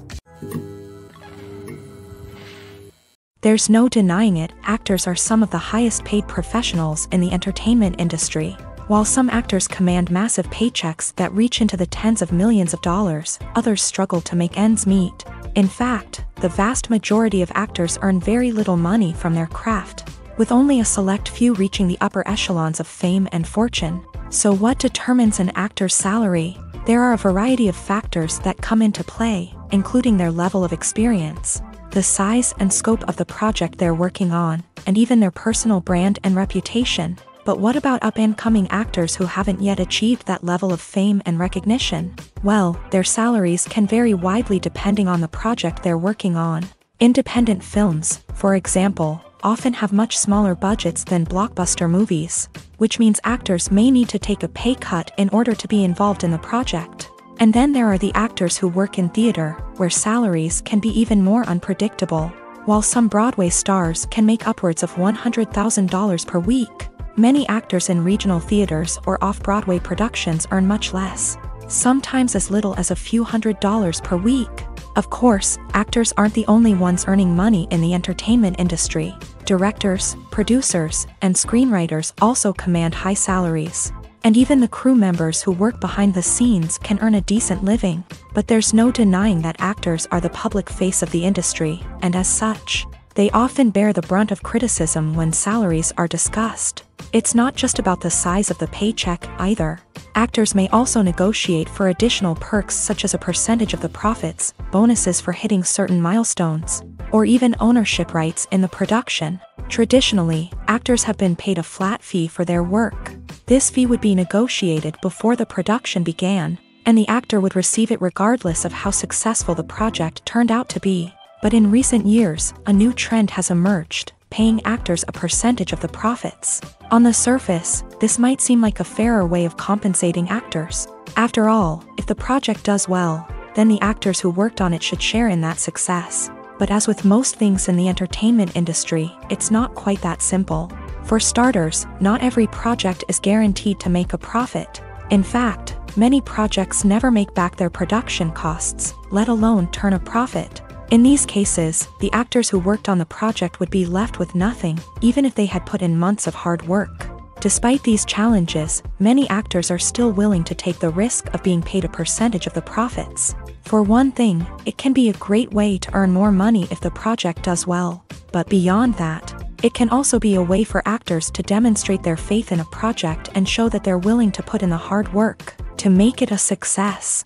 There's no denying it, actors are some of the highest paid professionals in the entertainment industry. While some actors command massive paychecks that reach into the tens of millions of dollars, others struggle to make ends meet. In fact, the vast majority of actors earn very little money from their craft, with only a select few reaching the upper echelons of fame and fortune. So what determines an actor's salary? There are a variety of factors that come into play, including their level of experience, the size and scope of the project they're working on, and even their personal brand and reputation. But what about up-and-coming actors who haven't yet achieved that level of fame and recognition? Well, their salaries can vary widely depending on the project they're working on. Independent films, for example, often have much smaller budgets than blockbuster movies, which means actors may need to take a pay cut in order to be involved in the project. And then there are the actors who work in theater, where salaries can be even more unpredictable. While some Broadway stars can make upwards of $100,000 per week, many actors in regional theaters or off-Broadway productions earn much less, sometimes as little as a few $100s per week. Of course, actors aren't the only ones earning money in the entertainment industry. Directors, producers, and screenwriters also command high salaries. And even the crew members who work behind the scenes can earn a decent living. But there's no denying that actors are the public face of the industry, and as such, they often bear the brunt of criticism when salaries are discussed. It's not just about the size of the paycheck, either. Actors may also negotiate for additional perks such as a percentage of the profits, bonuses for hitting certain milestones, or even ownership rights in the production. Traditionally, actors have been paid a flat fee for their work. This fee would be negotiated before the production began, and the actor would receive it regardless of how successful the project turned out to be. But in recent years, a new trend has emerged, paying actors a percentage of the profits. On the surface, this might seem like a fairer way of compensating actors. After all, if the project does well, then the actors who worked on it should share in that success. But as with most things in the entertainment industry, it's not quite that simple. For starters, not every project is guaranteed to make a profit. In fact, many projects never make back their production costs, let alone turn a profit. In these cases, the actors who worked on the project would be left with nothing, even if they had put in months of hard work. Despite these challenges, many actors are still willing to take the risk of being paid a percentage of the profits. For one thing, it can be a great way to earn more money if the project does well. But beyond that, it can also be a way for actors to demonstrate their faith in a project and show that they're willing to put in the hard work to make it a success.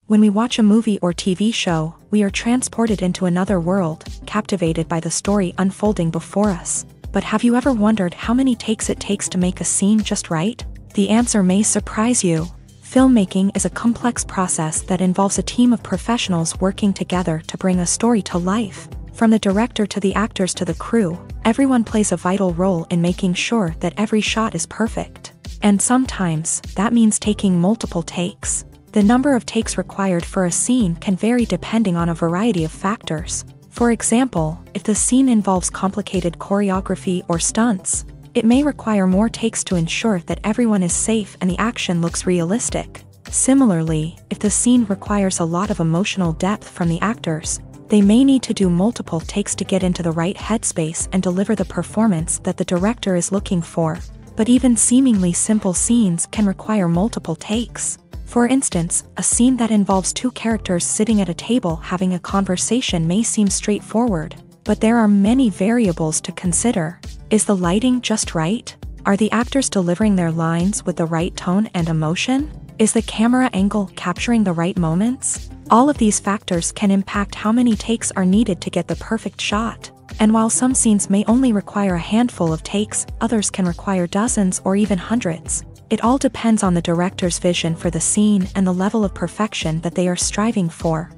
When we watch a movie or TV show, we are transported into another world, captivated by the story unfolding before us. But have you ever wondered how many takes it takes to make a scene just right? The answer may surprise you. Filmmaking is a complex process that involves a team of professionals working together to bring a story to life. From the director to the actors to the crew, everyone plays a vital role in making sure that every shot is perfect. And sometimes, that means taking multiple takes. The number of takes required for a scene can vary depending on a variety of factors. For example, if the scene involves complicated choreography or stunts, it may require more takes to ensure that everyone is safe and the action looks realistic. Similarly, if the scene requires a lot of emotional depth from the actors, they may need to do multiple takes to get into the right headspace and deliver the performance that the director is looking for. But even seemingly simple scenes can require multiple takes. For instance, a scene that involves two characters sitting at a table having a conversation may seem straightforward, but there are many variables to consider. Is the lighting just right? Are the actors delivering their lines with the right tone and emotion? Is the camera angle capturing the right moments? All of these factors can impact how many takes are needed to get the perfect shot. And while some scenes may only require a handful of takes, others can require dozens or even hundreds. It all depends on the director's vision for the scene and the level of perfection that they are striving for.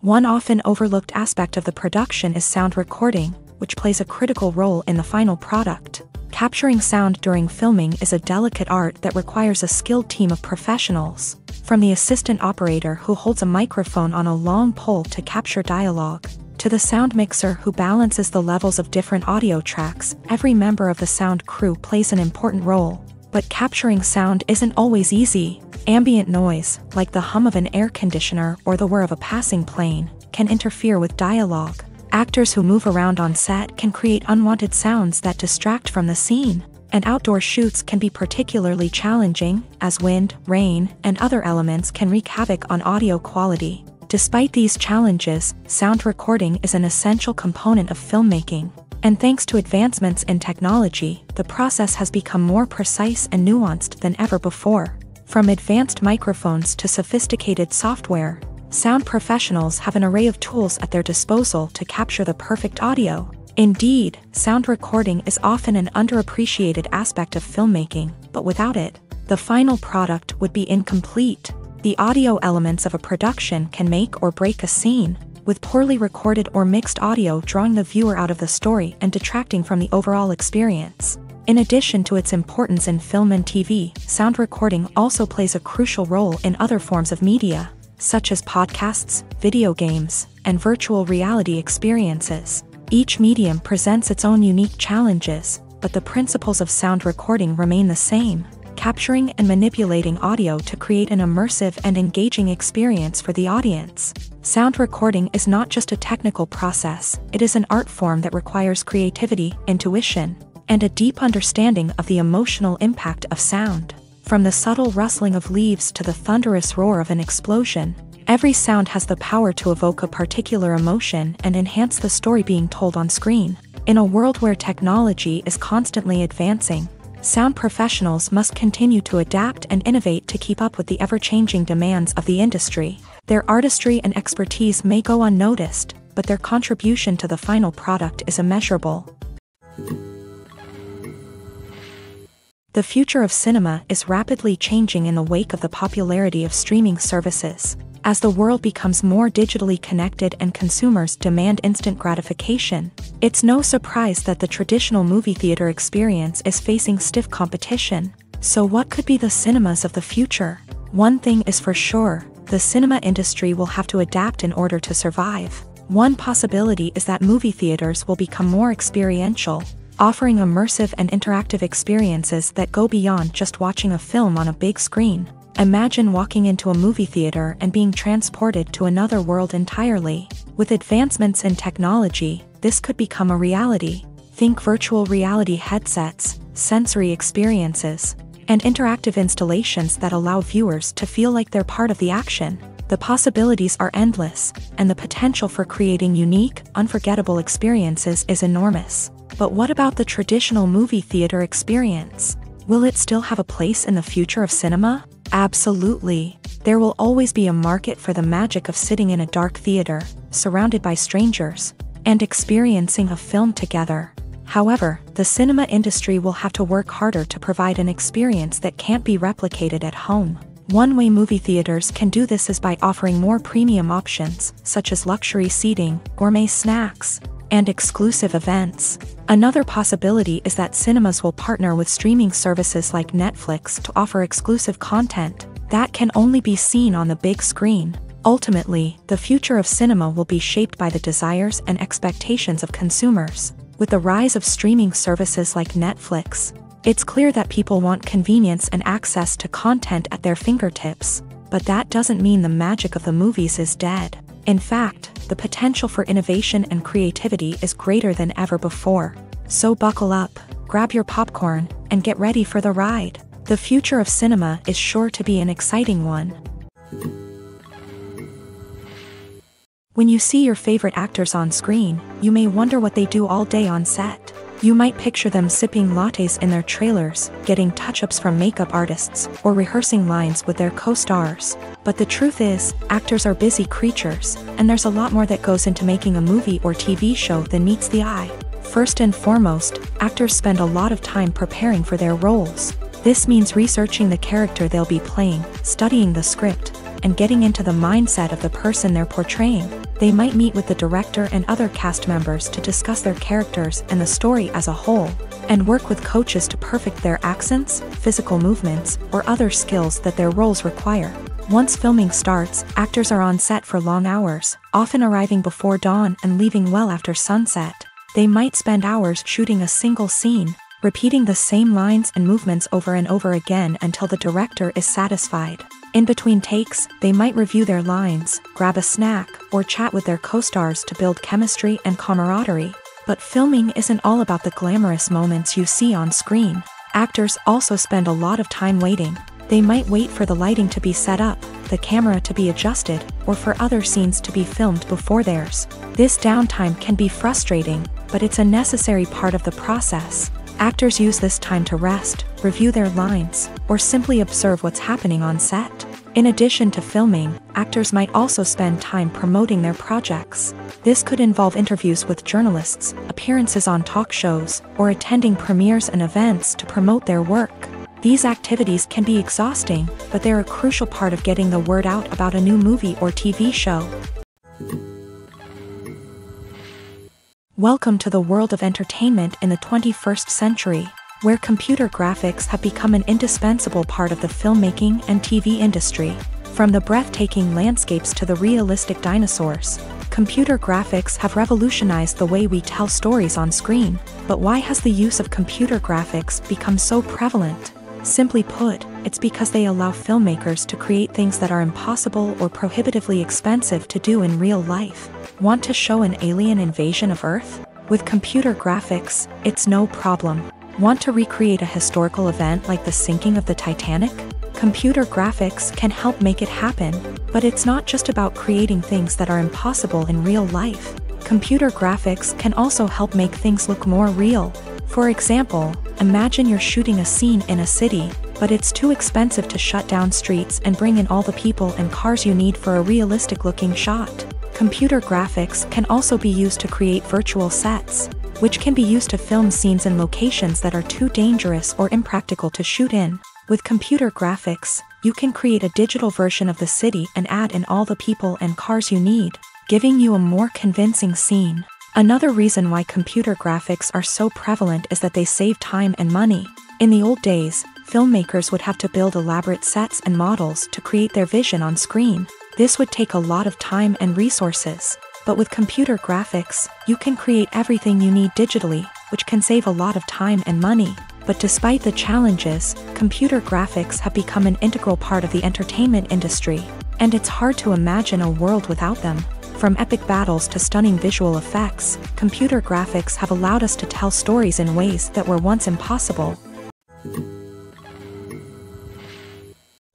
One often overlooked aspect of the production is sound recording, which plays a critical role in the final product. Capturing sound during filming is a delicate art that requires a skilled team of professionals. From the assistant operator who holds a microphone on a long pole to capture dialogue, to the sound mixer who balances the levels of different audio tracks, every member of the sound crew plays an important role. But capturing sound isn't always easy. Ambient noise, like the hum of an air conditioner or the whir of a passing plane, can interfere with dialogue. Actors who move around on set can create unwanted sounds that distract from the scene. And outdoor shoots can be particularly challenging, as wind, rain, and other elements can wreak havoc on audio quality. Despite these challenges, sound recording is an essential component of filmmaking. And thanks to advancements in technology, the process has become more precise and nuanced than ever before. From advanced microphones to sophisticated software, sound professionals have an array of tools at their disposal to capture the perfect audio. Indeed, sound recording is often an underappreciated aspect of filmmaking, but without it, the final product would be incomplete. The audio elements of a production can make or break a scene, with poorly recorded or mixed audio drawing the viewer out of the story and detracting from the overall experience. In addition to its importance in film and TV, sound recording also plays a crucial role in other forms of media, such as podcasts, video games, and virtual reality experiences. Each medium presents its own unique challenges, but the principles of sound recording remain the same, capturing and manipulating audio to create an immersive and engaging experience for the audience. Sound recording is not just a technical process, it is an art form that requires creativity, intuition, and a deep understanding of the emotional impact of sound. From the subtle rustling of leaves to the thunderous roar of an explosion, every sound has the power to evoke a particular emotion and enhance the story being told on screen. In a world where technology is constantly advancing, sound professionals must continue to adapt and innovate to keep up with the ever-changing demands of the industry. Their artistry and expertise may go unnoticed, but their contribution to the final product is immeasurable. The future of cinema is rapidly changing in the wake of the popularity of streaming services. As the world becomes more digitally connected and consumers demand instant gratification, it's no surprise that the traditional movie theater experience is facing stiff competition. So what could be the cinemas of the future? One thing is for sure, the cinema industry will have to adapt in order to survive. One possibility is that movie theaters will become more experiential, offering immersive and interactive experiences that go beyond just watching a film on a big screen. Imagine walking into a movie theater and being transported to another world entirely. With advancements in technology, this could become a reality. Think virtual reality headsets, sensory experiences, and interactive installations that allow viewers to feel like they're part of the action. The possibilities are endless, and the potential for creating unique, unforgettable experiences is enormous. But what about the traditional movie theater experience? Will it still have a place in the future of cinema? Absolutely. There will always be a market for the magic of sitting in a dark theater, surrounded by strangers, and experiencing a film together. However, the cinema industry will have to work harder to provide an experience that can't be replicated at home. One way movie theaters can do this is by offering more premium options, such as luxury seating, gourmet snacks, and exclusive events. Another possibility is that cinemas will partner with streaming services like Netflix to offer exclusive content that can only be seen on the big screen. Ultimately, the future of cinema will be shaped by the desires and expectations of consumers. With the rise of streaming services like Netflix, it's clear that people want convenience and access to content at their fingertips. But that doesn't mean the magic of the movies is dead. In fact, the potential for innovation and creativity is greater than ever before. So buckle up, grab your popcorn, and get ready for the ride. The future of cinema is sure to be an exciting one. When you see your favorite actors on screen, you may wonder what they do all day on set. You might picture them sipping lattes in their trailers, getting touch-ups from makeup artists, or rehearsing lines with their co-stars. But the truth is, actors are busy creatures, and there's a lot more that goes into making a movie or TV show than meets the eye. First and foremost, actors spend a lot of time preparing for their roles. This means researching the character they'll be playing, studying the script, and getting into the mindset of the person they're portraying. They might meet with the director and other cast members to discuss their characters and the story as a whole, and work with coaches to perfect their accents, physical movements, or other skills that their roles require. Once filming starts, actors are on set for long hours, often arriving before dawn and leaving well after sunset. They might spend hours shooting a single scene, repeating the same lines and movements over and over again until the director is satisfied. In between takes, they might review their lines, grab a snack, or chat with their co-stars to build chemistry and camaraderie. But filming isn't all about the glamorous moments you see on screen. Actors also spend a lot of time waiting. They might wait for the lighting to be set up, the camera to be adjusted, or for other scenes to be filmed before theirs. This downtime can be frustrating, but it's a necessary part of the process. Actors use this time to rest, review their lines, or simply observe what's happening on set. In addition to filming, actors might also spend time promoting their projects. This could involve interviews with journalists, appearances on talk shows, or attending premieres and events to promote their work. These activities can be exhausting, but they're a crucial part of getting the word out about a new movie or TV show. Welcome to the world of entertainment in the 21st century, where computer graphics have become an indispensable part of the filmmaking and TV industry. From the breathtaking landscapes to the realistic dinosaurs, computer graphics have revolutionized the way we tell stories on screen. But why has the use of computer graphics become so prevalent? Simply put, it's because they allow filmmakers to create things that are impossible or prohibitively expensive to do in real life. Want to show an alien invasion of Earth? With computer graphics, it's no problem. Want to recreate a historical event like the sinking of the Titanic? Computer graphics can help make it happen, but it's not just about creating things that are impossible in real life. Computer graphics can also help make things look more real. For example, imagine you're shooting a scene in a city, but it's too expensive to shut down streets and bring in all the people and cars you need for a realistic-looking shot. Computer graphics can also be used to create virtual sets, which can be used to film scenes in locations that are too dangerous or impractical to shoot in. With computer graphics, you can create a digital version of the city and add in all the people and cars you need, giving you a more convincing scene. Another reason why computer graphics are so prevalent is that they save time and money. In the old days, filmmakers would have to build elaborate sets and models to create their vision on screen. This would take a lot of time and resources. But with computer graphics, you can create everything you need digitally, which can save a lot of time and money. But despite the challenges, computer graphics have become an integral part of the entertainment industry, and it's hard to imagine a world without them. From epic battles to stunning visual effects, computer graphics have allowed us to tell stories in ways that were once impossible.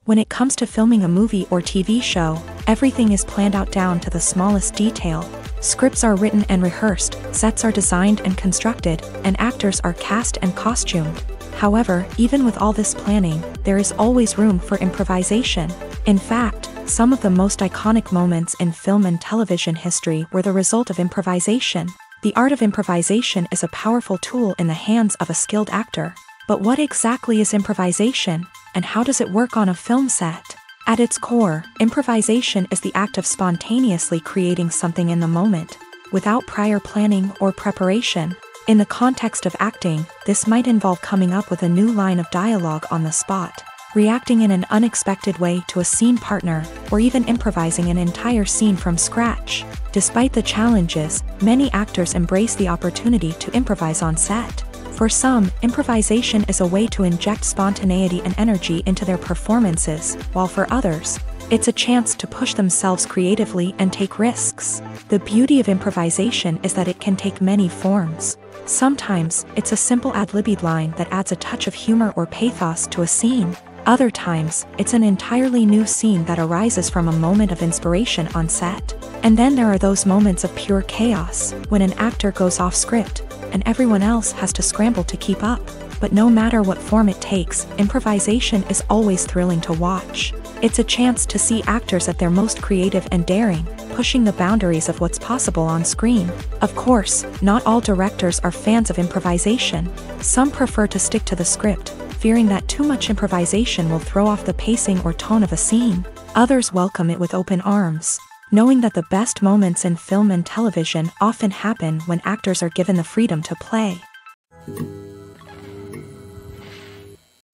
When it comes to filming a movie or TV show, everything is planned out down to the smallest detail. Scripts are written and rehearsed, sets are designed and constructed, and actors are cast and costumed. However, even with all this planning, there is always room for improvisation. In fact, some of the most iconic moments in film and television history were the result of improvisation. The art of improvisation is a powerful tool in the hands of a skilled actor. But what exactly is improvisation, and how does it work on a film set? At its core, improvisation is the act of spontaneously creating something in the moment, without prior planning or preparation. In the context of acting, this might involve coming up with a new line of dialogue on the spot, reacting in an unexpected way to a scene partner, or even improvising an entire scene from scratch. Despite the challenges, many actors embrace the opportunity to improvise on set. For some, improvisation is a way to inject spontaneity and energy into their performances, while for others, it's a chance to push themselves creatively and take risks. The beauty of improvisation is that it can take many forms. Sometimes, it's a simple ad-libbed line that adds a touch of humor or pathos to a scene. Other times, it's an entirely new scene that arises from a moment of inspiration on set. And then there are those moments of pure chaos, when an actor goes off script, and everyone else has to scramble to keep up. But no matter what form it takes, improvisation is always thrilling to watch. It's a chance to see actors at their most creative and daring, pushing the boundaries of what's possible on screen. Of course, not all directors are fans of improvisation. Some prefer to stick to the script, fearing that too much improvisation will throw off the pacing or tone of a scene. Others welcome it with open arms, knowing that the best moments in film and television often happen when actors are given the freedom to play.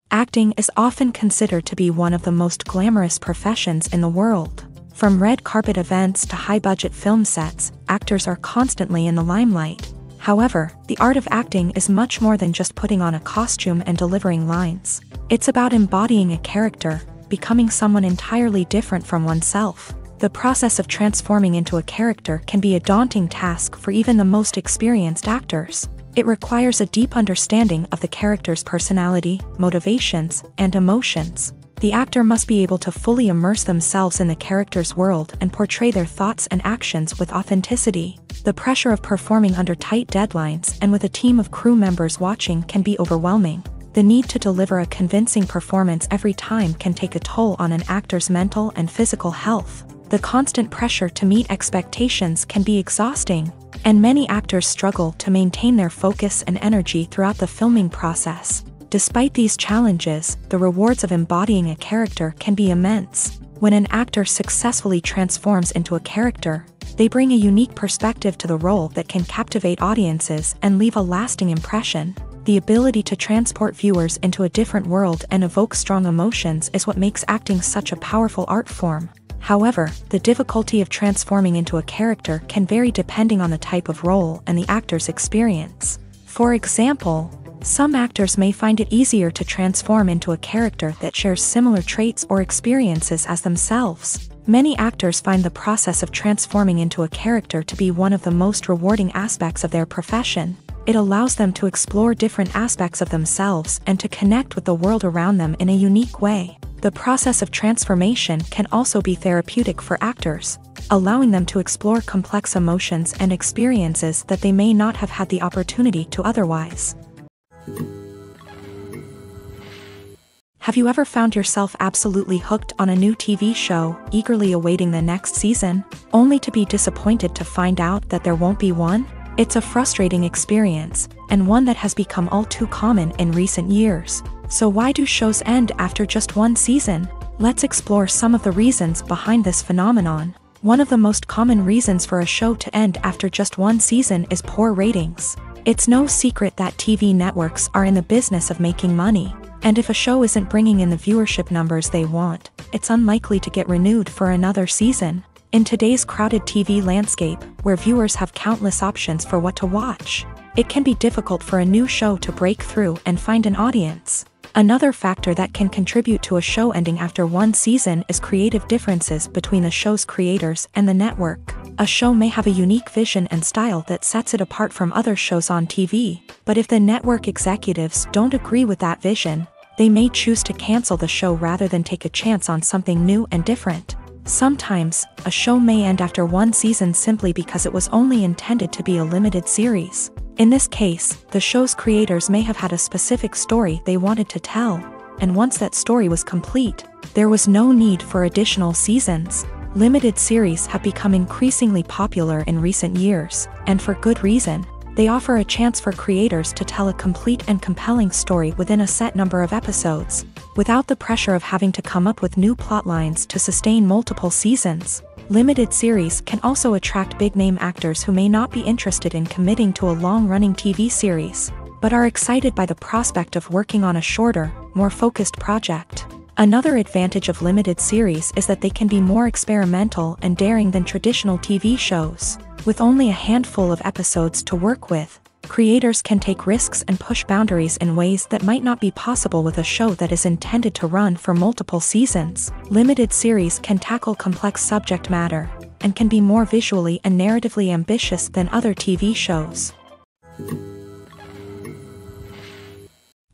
Acting is often considered to be one of the most glamorous professions in the world. From red carpet events to high-budget film sets, actors are constantly in the limelight. However, the art of acting is much more than just putting on a costume and delivering lines. It's about embodying a character, becoming someone entirely different from oneself. The process of transforming into a character can be a daunting task for even the most experienced actors. It requires a deep understanding of the character's personality, motivations, and emotions. The actor must be able to fully immerse themselves in the character's world and portray their thoughts and actions with authenticity. The pressure of performing under tight deadlines and with a team of crew members watching can be overwhelming. The need to deliver a convincing performance every time can take a toll on an actor's mental and physical health. The constant pressure to meet expectations can be exhausting, and many actors struggle to maintain their focus and energy throughout the filming process. Despite these challenges, the rewards of embodying a character can be immense. When an actor successfully transforms into a character, they bring a unique perspective to the role that can captivate audiences and leave a lasting impression. The ability to transport viewers into a different world and evoke strong emotions is what makes acting such a powerful art form. However, the difficulty of transforming into a character can vary depending on the type of role and the actor's experience. For example, some actors may find it easier to transform into a character that shares similar traits or experiences as themselves. Many actors find the process of transforming into a character to be one of the most rewarding aspects of their profession. It allows them to explore different aspects of themselves and to connect with the world around them in a unique way. The process of transformation can also be therapeutic for actors, allowing them to explore complex emotions and experiences that they may not have had the opportunity to otherwise. Have you ever found yourself absolutely hooked on a new TV show, eagerly awaiting the next season, only to be disappointed to find out that there won't be one? It's a frustrating experience, and one that has become all too common in recent years. So why do shows end after just one season? Let's explore some of the reasons behind this phenomenon. One of the most common reasons for a show to end after just one season is poor ratings. It's no secret that TV networks are in the business of making money, and if a show isn't bringing in the viewership numbers they want, it's unlikely to get renewed for another season. In today's crowded TV landscape, where viewers have countless options for what to watch, it can be difficult for a new show to break through and find an audience. Another factor that can contribute to a show ending after one season is creative differences between the show's creators and the network. A show may have a unique vision and style that sets it apart from other shows on TV, but if the network executives don't agree with that vision, they may choose to cancel the show rather than take a chance on something new and different. Sometimes, a show may end after one season simply because it was only intended to be a limited series. In this case, the show's creators may have had a specific story they wanted to tell, and once that story was complete, there was no need for additional seasons. Limited series have become increasingly popular in recent years, and for good reason. They offer a chance for creators to tell a complete and compelling story within a set number of episodes, without the pressure of having to come up with new plotlines to sustain multiple seasons. Limited series can also attract big-name actors who may not be interested in committing to a long-running TV series, but are excited by the prospect of working on a shorter, more focused project. Another advantage of limited series is that they can be more experimental and daring than traditional TV shows. With only a handful of episodes to work with, creators can take risks and push boundaries in ways that might not be possible with a show that is intended to run for multiple seasons. Limited series can tackle complex subject matter and can be more visually and narratively ambitious than other TV shows.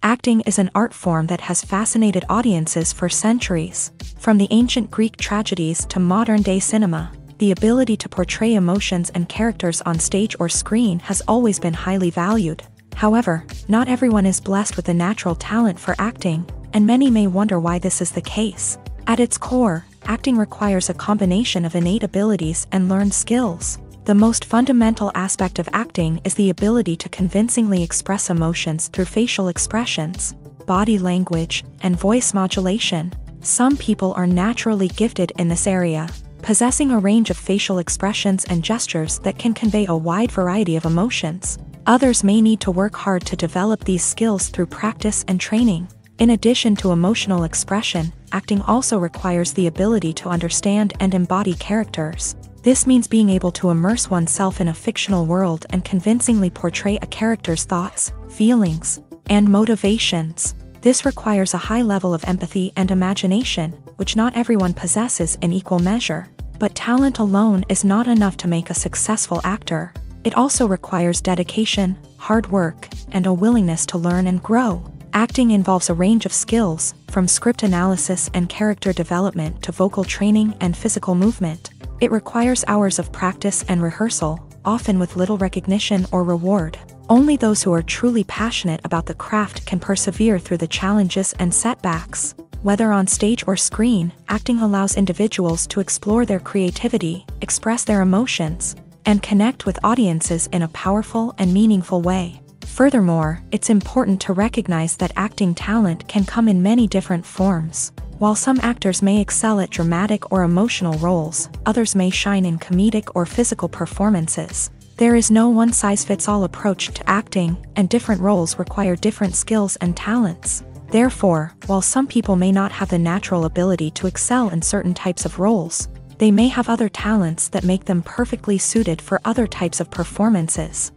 Acting is an art form that has fascinated audiences for centuries. From the ancient Greek tragedies to modern-day cinema, the ability to portray emotions and characters on stage or screen has always been highly valued. However, not everyone is blessed with a natural talent for acting, and many may wonder why this is the case. At its core, acting requires a combination of innate abilities and learned skills. The most fundamental aspect of acting is the ability to convincingly express emotions through facial expressions, body language, and voice modulation. Some people are naturally gifted in this area, possessing a range of facial expressions and gestures that can convey a wide variety of emotions. Others may need to work hard to develop these skills through practice and training. In addition to emotional expression, acting also requires the ability to understand and embody characters. This means being able to immerse oneself in a fictional world and convincingly portray a character's thoughts, feelings, and motivations. This requires a high level of empathy and imagination, which not everyone possesses in equal measure. But talent alone is not enough to make a successful actor. It also requires dedication, hard work, and a willingness to learn and grow. Acting involves a range of skills, from script analysis and character development to vocal training and physical movement. It requires hours of practice and rehearsal, often with little recognition or reward. Only those who are truly passionate about the craft can persevere through the challenges and setbacks. Whether on stage or screen, acting allows individuals to explore their creativity, express their emotions, and connect with audiences in a powerful and meaningful way. Furthermore, it's important to recognize that acting talent can come in many different forms. While some actors may excel at dramatic or emotional roles, others may shine in comedic or physical performances. There is no one-size-fits-all approach to acting, and different roles require different skills and talents. Therefore, while some people may not have the natural ability to excel in certain types of roles, they may have other talents that make them perfectly suited for other types of performances.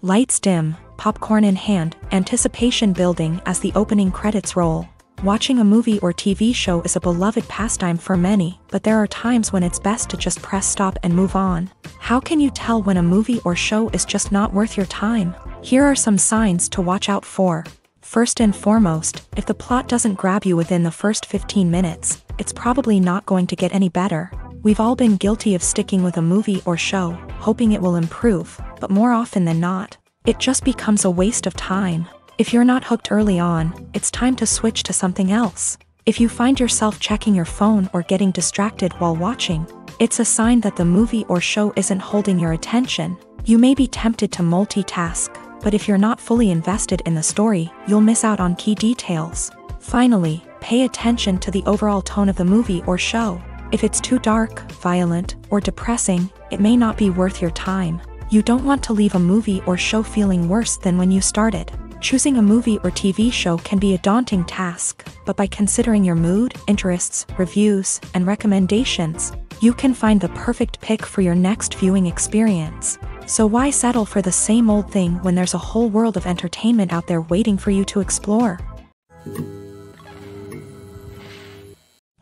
Lights dim, popcorn in hand, anticipation building as the opening credits roll. Watching a movie or TV show is a beloved pastime for many, but there are times when it's best to just press stop and move on. How can you tell when a movie or show is just not worth your time? Here are some signs to watch out for. First and foremost, if the plot doesn't grab you within the first 15 minutes, it's probably not going to get any better. We've all been guilty of sticking with a movie or show, hoping it will improve, but more often than not, it just becomes a waste of time. If you're not hooked early on, it's time to switch to something else. If you find yourself checking your phone or getting distracted while watching, it's a sign that the movie or show isn't holding your attention. You may be tempted to multitask, but if you're not fully invested in the story, you'll miss out on key details. Finally, pay attention to the overall tone of the movie or show. If it's too dark, violent, or depressing, it may not be worth your time. You don't want to leave a movie or show feeling worse than when you started. Choosing a movie or TV show can be a daunting task, but by considering your mood, interests, reviews, and recommendations, you can find the perfect pick for your next viewing experience. So why settle for the same old thing when there's a whole world of entertainment out there waiting for you to explore?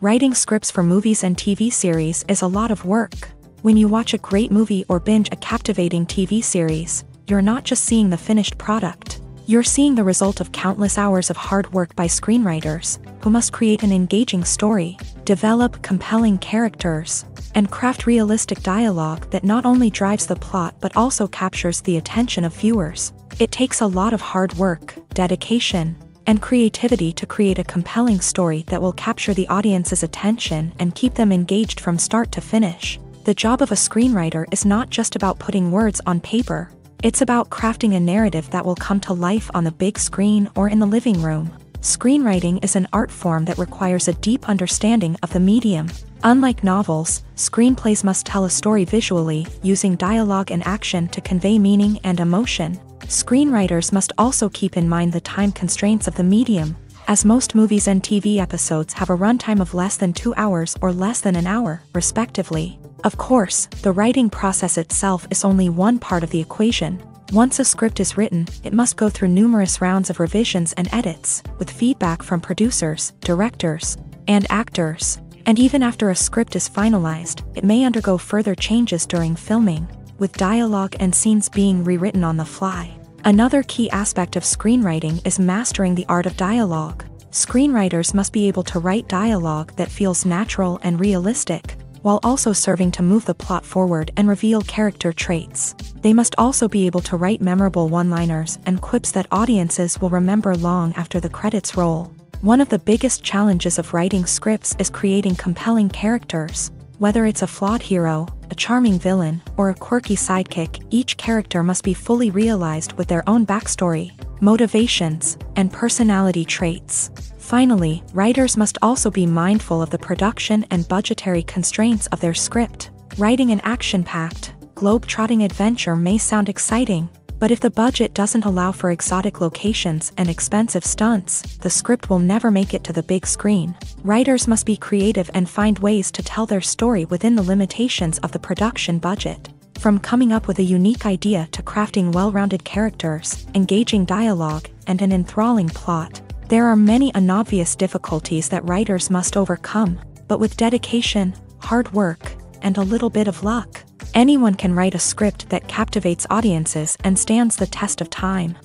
Writing scripts for movies and TV series is a lot of work. When you watch a great movie or binge a captivating TV series, you're not just seeing the finished product. You're seeing the result of countless hours of hard work by screenwriters, who must create an engaging story, develop compelling characters, and craft realistic dialogue that not only drives the plot but also captures the attention of viewers. It takes a lot of hard work, dedication, and creativity to create a compelling story that will capture the audience's attention and keep them engaged from start to finish. The job of a screenwriter is not just about putting words on paper. It's about crafting a narrative that will come to life on the big screen or in the living room. Screenwriting is an art form that requires a deep understanding of the medium. Unlike novels, screenplays must tell a story visually, using dialogue and action to convey meaning and emotion. Screenwriters must also keep in mind the time constraints of the medium, as most movies and TV episodes have a runtime of less than 2 hours or less than an hour, respectively. Of course, the writing process itself is only one part of the equation. Once a script is written, it must go through numerous rounds of revisions and edits, with feedback from producers, directors, and actors. And even after a script is finalized, it may undergo further changes during filming, with dialogue and scenes being rewritten on the fly. Another key aspect of screenwriting is mastering the art of dialogue. Screenwriters must be able to write dialogue that feels natural and realistic, while also serving to move the plot forward and reveal character traits. They must also be able to write memorable one-liners and quips that audiences will remember long after the credits roll. One of the biggest challenges of writing scripts is creating compelling characters. Whether it's a flawed hero, a charming villain, or a quirky sidekick, each character must be fully realized with their own backstory, motivations, and personality traits. Finally, writers must also be mindful of the production and budgetary constraints of their script. Writing an action-packed, globe-trotting adventure may sound exciting, but if the budget doesn't allow for exotic locations and expensive stunts, the script will never make it to the big screen. Writers must be creative and find ways to tell their story within the limitations of the production budget. From coming up with a unique idea to crafting well-rounded characters, engaging dialogue, and an enthralling plot, there are many unobvious difficulties that writers must overcome, but with dedication, hard work, and a little bit of luck, anyone can write a script that captivates audiences and stands the test of time.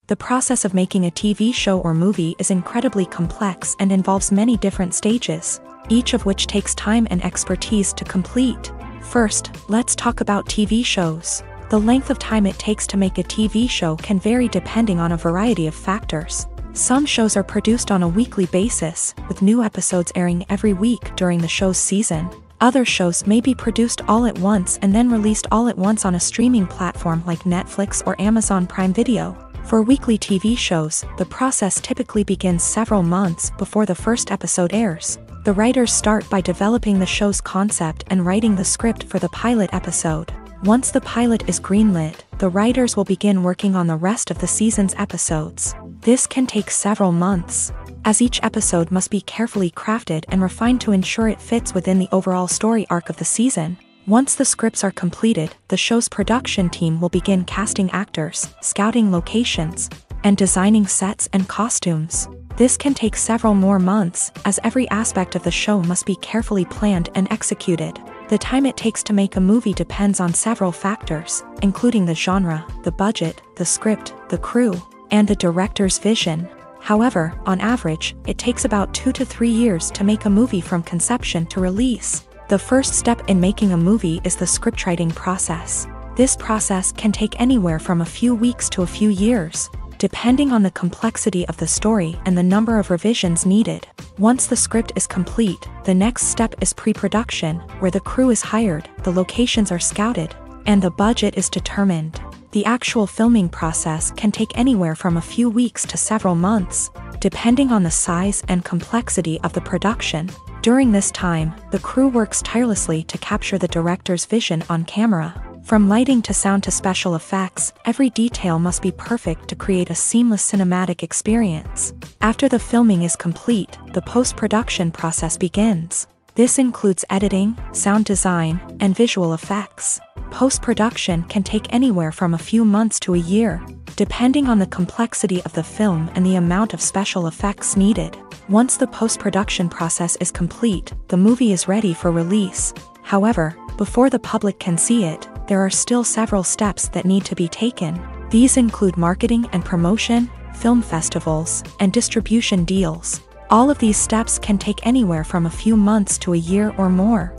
The process of making a TV show or movie is incredibly complex and involves many different stages, each of which takes time and expertise to complete. First, let's talk about TV shows. The length of time it takes to make a TV show can vary depending on a variety of factors. Some shows are produced on a weekly basis, with new episodes airing every week during the show's season. Other shows may be produced all at once and then released all at once on a streaming platform like Netflix or Amazon Prime Video. For weekly TV shows, the process typically begins several months before the first episode airs. The writers start by developing the show's concept and writing the script for the pilot episode. Once the pilot is greenlit, the writers will begin working on the rest of the season's episodes. This can take several months, as each episode must be carefully crafted and refined to ensure it fits within the overall story arc of the season. Once the scripts are completed, the show's production team will begin casting actors, scouting locations, and designing sets and costumes. This can take several more months, as every aspect of the show must be carefully planned and executed. The time it takes to make a movie depends on several factors, including the genre, the budget, the script, the crew, and the director's vision. However, on average, it takes about 2 to 3 years to make a movie from conception to release. The first step in making a movie is the scriptwriting process. This process can take anywhere from a few weeks to a few years, depending on the complexity of the story and the number of revisions needed. Once the script is complete, the next step is pre-production, where the crew is hired, the locations are scouted, and the budget is determined. The actual filming process can take anywhere from a few weeks to several months, depending on the size and complexity of the production. During this time, the crew works tirelessly to capture the director's vision on camera. From lighting to sound to special effects, every detail must be perfect to create a seamless cinematic experience. After the filming is complete, the post-production process begins. This includes editing, sound design, and visual effects. Post-production can take anywhere from a few months to a year, depending on the complexity of the film and the amount of special effects needed. Once the post-production process is complete, the movie is ready for release. However, before the public can see it, there are still several steps that need to be taken. These include marketing and promotion, film festivals, and distribution deals. All of these steps can take anywhere from a few months to a year or more.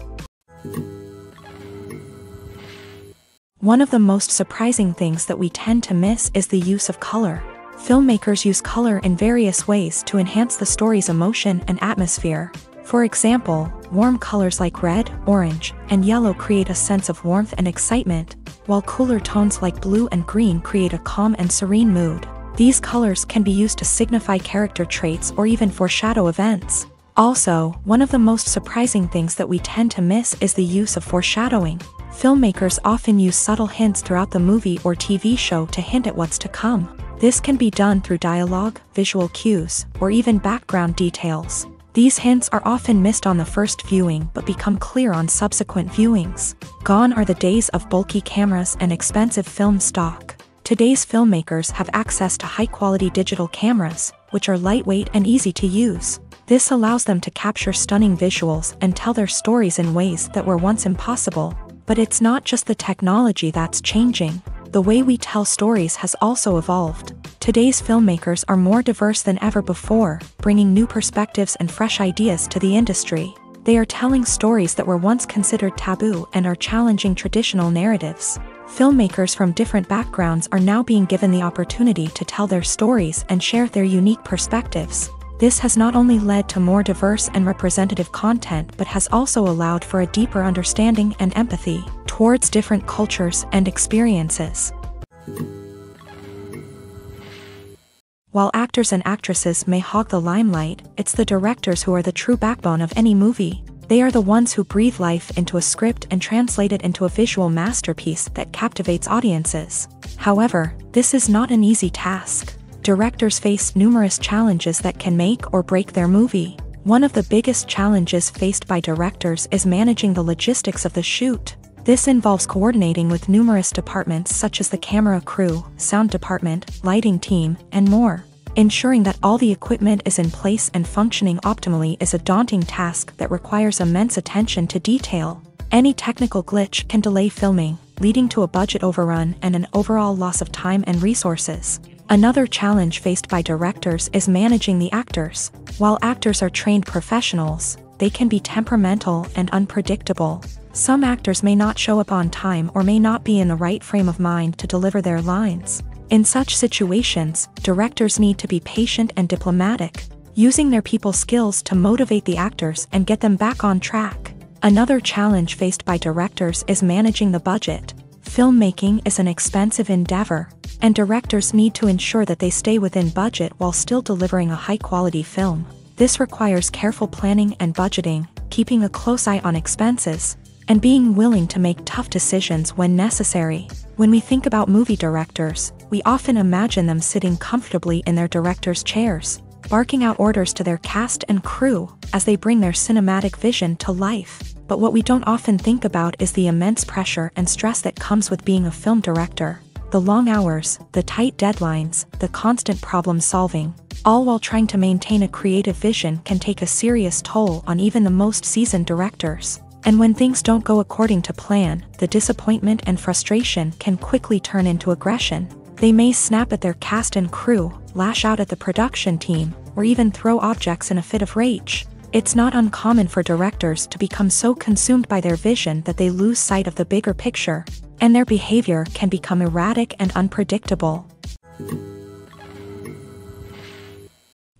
One of the most surprising things that we tend to miss is the use of color. Filmmakers use color in various ways to enhance the story's emotion and atmosphere. For example, warm colors like red, orange, and yellow create a sense of warmth and excitement, while cooler tones like blue and green create a calm and serene mood. These colors can be used to signify character traits or even foreshadow events. Also, one of the most surprising things that we tend to miss is the use of foreshadowing. Filmmakers often use subtle hints throughout the movie or TV show to hint at what's to come. This can be done through dialogue, visual cues, or even background details. These hints are often missed on the first viewing but become clear on subsequent viewings. Gone are the days of bulky cameras and expensive film stock. Today's filmmakers have access to high-quality digital cameras, which are lightweight and easy to use. This allows them to capture stunning visuals and tell their stories in ways that were once impossible. But it's not just the technology that's changing. The way we tell stories has also evolved. Today's filmmakers are more diverse than ever before, bringing new perspectives and fresh ideas to the industry. They are telling stories that were once considered taboo and are challenging traditional narratives. Filmmakers from different backgrounds are now being given the opportunity to tell their stories and share their unique perspectives. This has not only led to more diverse and representative content but has also allowed for a deeper understanding and empathy towards different cultures and experiences. While actors and actresses may hog the limelight, it's the directors who are the true backbone of any movie. They are the ones who breathe life into a script and translate it into a visual masterpiece that captivates audiences. However, this is not an easy task. Directors face numerous challenges that can make or break their movie. One of the biggest challenges faced by directors is managing the logistics of the shoot. This involves coordinating with numerous departments such as the camera crew, sound department, lighting team, and more. Ensuring that all the equipment is in place and functioning optimally is a daunting task that requires immense attention to detail. Any technical glitch can delay filming, leading to a budget overrun and an overall loss of time and resources. Another challenge faced by directors is managing the actors. While actors are trained professionals, they can be temperamental and unpredictable. Some actors may not show up on time or may not be in the right frame of mind to deliver their lines. In such situations, directors need to be patient and diplomatic, using their people skills to motivate the actors and get them back on track. Another challenge faced by directors is managing the budget. Filmmaking is an expensive endeavor, and directors need to ensure that they stay within budget while still delivering a high-quality film. This requires careful planning and budgeting, keeping a close eye on expenses, and being willing to make tough decisions when necessary. When we think about movie directors, we often imagine them sitting comfortably in their director's chairs, barking out orders to their cast and crew as they bring their cinematic vision to life. But what we don't often think about is the immense pressure and stress that comes with being a film director. The long hours, the tight deadlines, the constant problem solving, all while trying to maintain a creative vision can take a serious toll on even the most seasoned directors. And when things don't go according to plan, the disappointment and frustration can quickly turn into aggression. They may snap at their cast and crew, lash out at the production team, or even throw objects in a fit of rage. It's not uncommon for directors to become so consumed by their vision that they lose sight of the bigger picture, and their behavior can become erratic and unpredictable.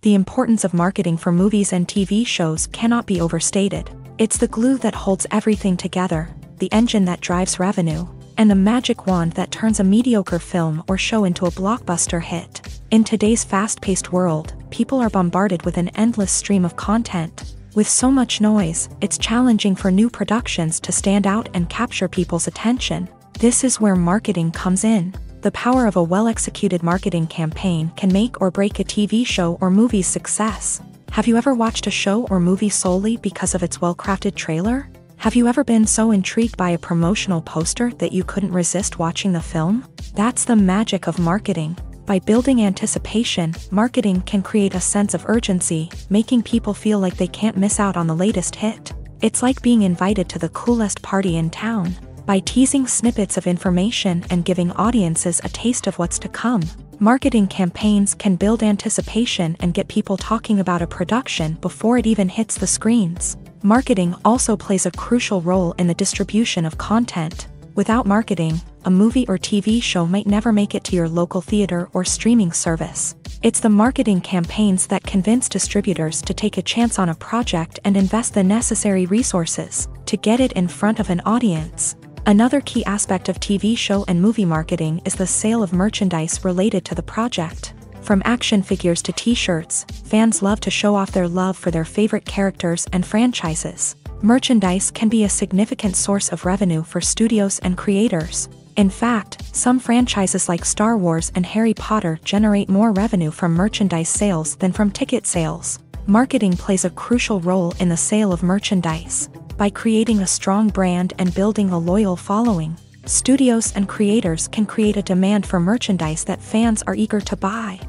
The importance of marketing for movies and TV shows cannot be overstated. It's the glue that holds everything together, the engine that drives revenue, and the magic wand that turns a mediocre film or show into a blockbuster hit. In today's fast-paced world, people are bombarded with an endless stream of content. With so much noise, it's challenging for new productions to stand out and capture people's attention. This is where marketing comes in. The power of a well-executed marketing campaign can make or break a TV show or movie's success. Have you ever watched a show or movie solely because of its well-crafted trailer? Have you ever been so intrigued by a promotional poster that you couldn't resist watching the film? That's the magic of marketing. By building anticipation, marketing can create a sense of urgency, making people feel like they can't miss out on the latest hit. It's like being invited to the coolest party in town. By teasing snippets of information and giving audiences a taste of what's to come, marketing campaigns can build anticipation and get people talking about a production before it even hits the screens. Marketing also plays a crucial role in the distribution of content. Without marketing, a movie or TV show might never make it to your local theater or streaming service. It's the marketing campaigns that convince distributors to take a chance on a project and invest the necessary resources to get it in front of an audience. Another key aspect of TV show and movie marketing is the sale of merchandise related to the project. From action figures to t-shirts, fans love to show off their love for their favorite characters and franchises. Merchandise can be a significant source of revenue for studios and creators. In fact, some franchises like Star Wars and Harry Potter generate more revenue from merchandise sales than from ticket sales. Marketing plays a crucial role in the sale of merchandise. By creating a strong brand and building a loyal following, studios and creators can create a demand for merchandise that fans are eager to buy.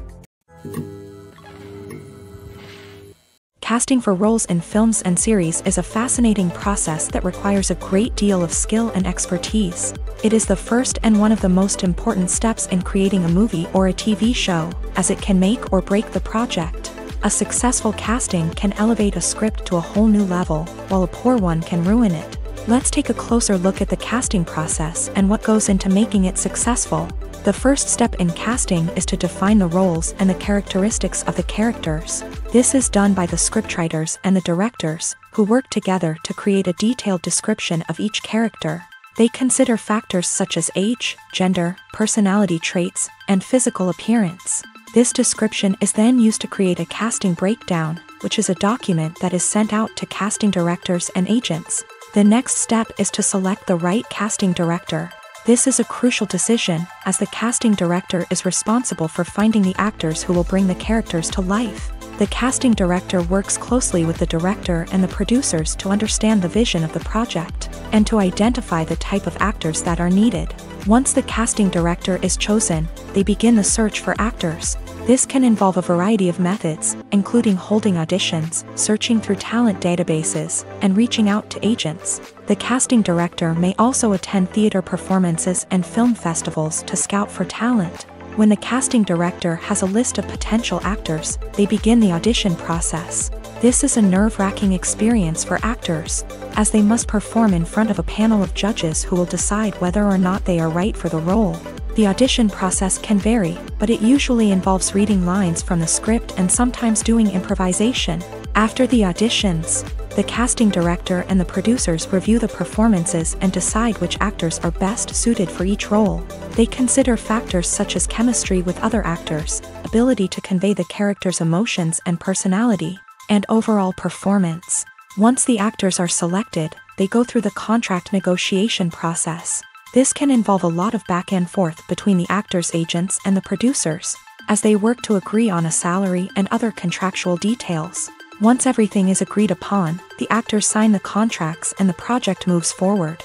Casting for roles in films and series is a fascinating process that requires a great deal of skill and expertise. It is the first and one of the most important steps in creating a movie or a TV show, as it can make or break the project. A successful casting can elevate a script to a whole new level, while a poor one can ruin it. Let's take a closer look at the casting process and what goes into making it successful. The first step in casting is to define the roles and the characteristics of the characters. This is done by the scriptwriters and the directors, who work together to create a detailed description of each character. They consider factors such as age, gender, personality traits, and physical appearance. This description is then used to create a casting breakdown, which is a document that is sent out to casting directors and agents. The next step is to select the right casting director. This is a crucial decision, as the casting director is responsible for finding the actors who will bring the characters to life. The casting director works closely with the director and the producers to understand the vision of the project, and to identify the type of actors that are needed. Once the casting director is chosen, they begin the search for actors. This can involve a variety of methods, including holding auditions, searching through talent databases, and reaching out to agents. The casting director may also attend theater performances and film festivals to scout for talent. When the casting director has a list of potential actors, they begin the audition process. This is a nerve-wracking experience for actors, as they must perform in front of a panel of judges who will decide whether or not they are right for the role. The audition process can vary, but it usually involves reading lines from the script and sometimes doing improvisation. After the auditions, the casting director and the producers review the performances and decide which actors are best suited for each role. They consider factors such as chemistry with other actors, ability to convey the character's emotions and personality, and overall performance. Once the actors are selected, they go through the contract negotiation process. This can involve a lot of back and forth between the actors' agents and the producers, as they work to agree on a salary and other contractual details. Once everything is agreed upon, the actors sign the contracts and the project moves forward.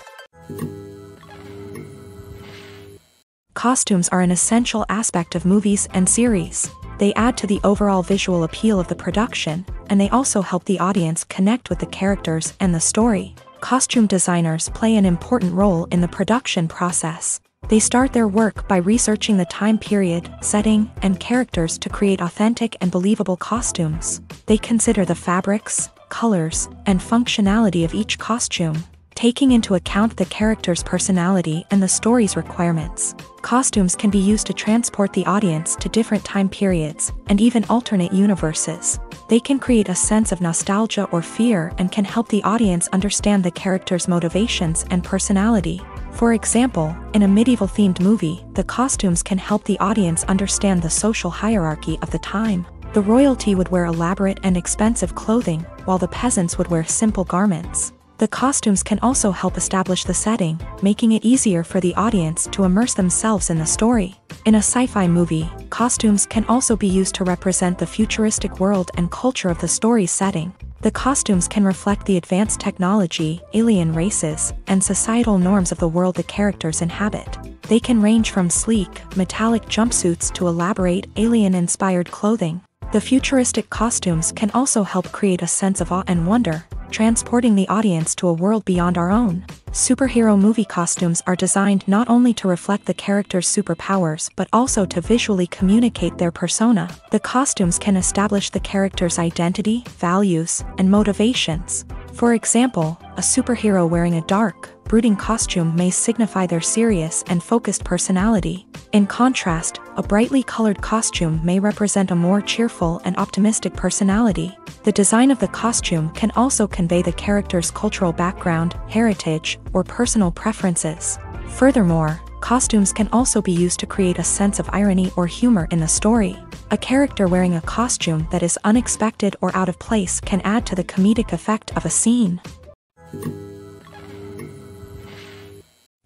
Costumes are an essential aspect of movies and series. They add to the overall visual appeal of the production, and they also help the audience connect with the characters and the story. Costume designers play an important role in the production process. They start their work by researching the time period, setting, and characters to create authentic and believable costumes. They consider the fabrics, colors, and functionality of each costume, taking into account the character's personality and the story's requirements. Costumes can be used to transport the audience to different time periods, and even alternate universes. They can create a sense of nostalgia or fear and can help the audience understand the character's motivations and personality. For example, in a medieval-themed movie, the costumes can help the audience understand the social hierarchy of the time. The royalty would wear elaborate and expensive clothing, while the peasants would wear simple garments. The costumes can also help establish the setting, making it easier for the audience to immerse themselves in the story. In a sci-fi movie, costumes can also be used to represent the futuristic world and culture of the story's setting. The costumes can reflect the advanced technology, alien races, and societal norms of the world the characters inhabit. They can range from sleek, metallic jumpsuits to elaborate, alien-inspired clothing. The futuristic costumes can also help create a sense of awe and wonder, transporting the audience to a world beyond our own. Superhero movie costumes are designed not only to reflect the character's superpowers but also to visually communicate their persona. The costumes can establish the character's identity, values, and motivations. For example, a superhero wearing a dark, brooding costume may signify their serious and focused personality. In contrast, a brightly colored costume may represent a more cheerful and optimistic personality. The design of the costume can also convey the character's cultural background, heritage, or personal preferences. Furthermore, costumes can also be used to create a sense of irony or humor in the story. A character wearing a costume that is unexpected or out of place can add to the comedic effect of a scene.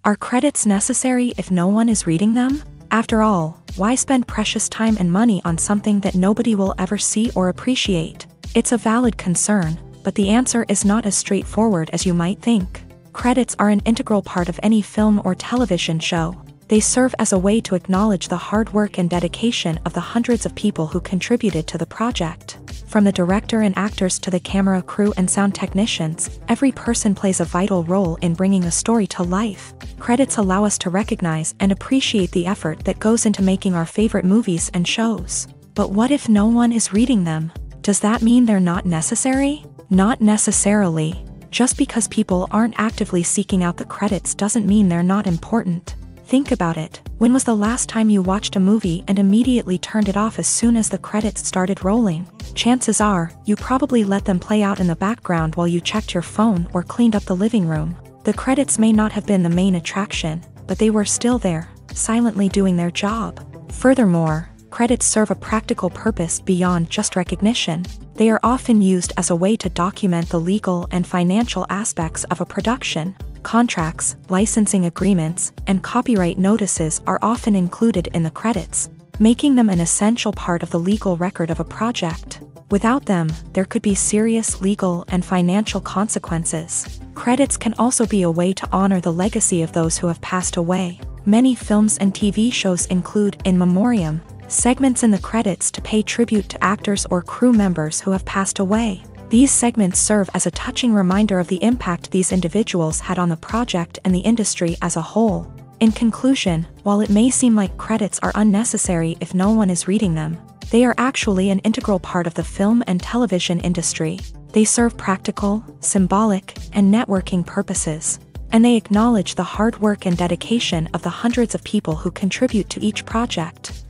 Are credits necessary if no one is reading them? After all, why spend precious time and money on something that nobody will ever see or appreciate? It's a valid concern, but the answer is not as straightforward as you might think. Credits are an integral part of any film or television show. They serve as a way to acknowledge the hard work and dedication of the hundreds of people who contributed to the project. From the director and actors to the camera crew and sound technicians, every person plays a vital role in bringing a story to life. Credits allow us to recognize and appreciate the effort that goes into making our favorite movies and shows. But what if no one is reading them? Does that mean they're not necessary? Not necessarily. Just because people aren't actively seeking out the credits doesn't mean they're not important. Think about it. When was the last time you watched a movie and immediately turned it off as soon as the credits started rolling? Chances are, you probably let them play out in the background while you checked your phone or cleaned up the living room. The credits may not have been the main attraction, but they were still there, silently doing their job. Furthermore, credits serve a practical purpose beyond just recognition. They are often used as a way to document the legal and financial aspects of a production. Contracts, licensing agreements, and copyright notices are often included in the credits, making them an essential part of the legal record of a project. Without them, there could be serious legal and financial consequences. Credits can also be a way to honor the legacy of those who have passed away. Many films and TV shows include in memoriam segments in the credits to pay tribute to actors or crew members who have passed away. These segments serve as a touching reminder of the impact these individuals had on the project and the industry as a whole. In conclusion, while it may seem like credits are unnecessary if no one is reading them, they are actually an integral part of the film and television industry. They serve practical, symbolic, and networking purposes, and they acknowledge the hard work and dedication of the hundreds of people who contribute to each project.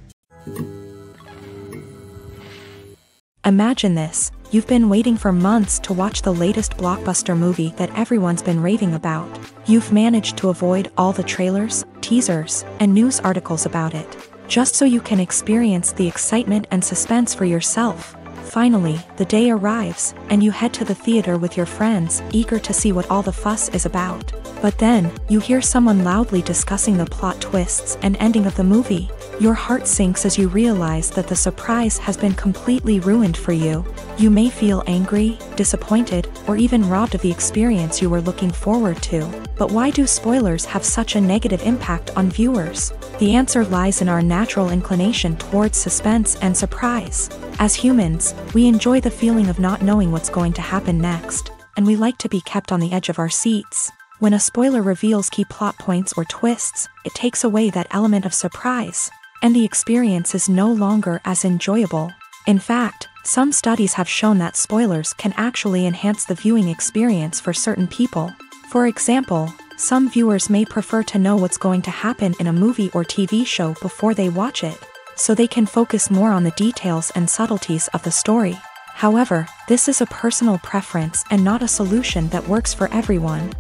Imagine this. You've been waiting for months to watch the latest blockbuster movie that everyone's been raving about. You've managed to avoid all the trailers, teasers, and news articles about it, just so you can experience the excitement and suspense for yourself. Finally, the day arrives, and you head to the theater with your friends, eager to see what all the fuss is about. But then, you hear someone loudly discussing the plot twists and ending of the movie. Your heart sinks as you realize that the surprise has been completely ruined for you. You may feel angry, disappointed, or even robbed of the experience you were looking forward to. But why do spoilers have such a negative impact on viewers? The answer lies in our natural inclination towards suspense and surprise. As humans, we enjoy the feeling of not knowing what's going to happen next, and we like to be kept on the edge of our seats. When a spoiler reveals key plot points or twists, it takes away that element of surprise, and the experience is no longer as enjoyable. In fact, some studies have shown that spoilers can actually enhance the viewing experience for certain people. For example, some viewers may prefer to know what's going to happen in a movie or TV show before they watch it, so they can focus more on the details and subtleties of the story. However, this is a personal preference and not a solution that works for everyone.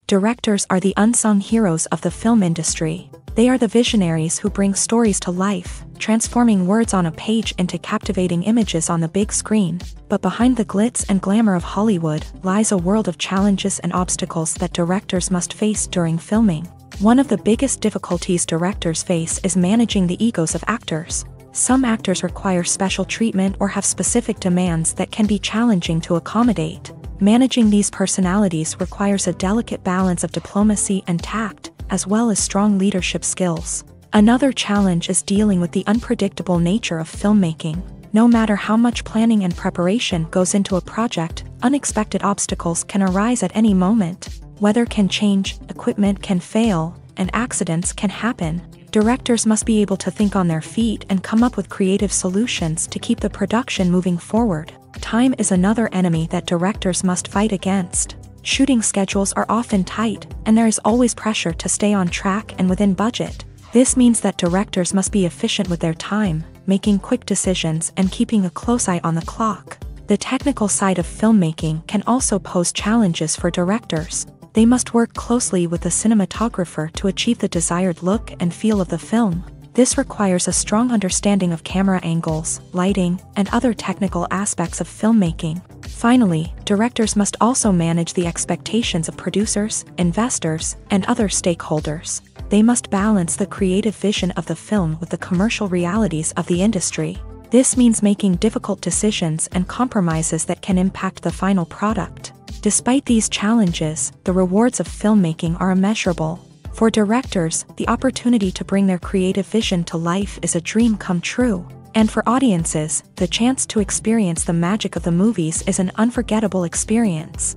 Directors are the unsung heroes of the film industry. They are the visionaries who bring stories to life, transforming words on a page into captivating images on the big screen. But behind the glitz and glamour of Hollywood lies a world of challenges and obstacles that directors must face during filming. One of the biggest difficulties directors face is managing the egos of actors. Some actors require special treatment or have specific demands that can be challenging to accommodate. Managing these personalities requires a delicate balance of diplomacy and tact, as well as strong leadership skills. Another challenge is dealing with the unpredictable nature of filmmaking. No matter how much planning and preparation goes into a project, unexpected obstacles can arise at any moment. Weather can change, equipment can fail, and accidents can happen. Directors must be able to think on their feet and come up with creative solutions to keep the production moving forward. Time is another enemy that directors must fight against. Shooting schedules are often tight, and there is always pressure to stay on track and within budget. This means that directors must be efficient with their time, making quick decisions and keeping a close eye on the clock. The technical side of filmmaking can also pose challenges for directors. They must work closely with the cinematographer to achieve the desired look and feel of the film. This requires a strong understanding of camera angles, lighting, and other technical aspects of filmmaking. Finally, directors must also manage the expectations of producers, investors, and other stakeholders. They must balance the creative vision of the film with the commercial realities of the industry. This means making difficult decisions and compromises that can impact the final product. Despite these challenges, the rewards of filmmaking are immeasurable. For directors, the opportunity to bring their creative vision to life is a dream come true. And for audiences, the chance to experience the magic of the movies is an unforgettable experience.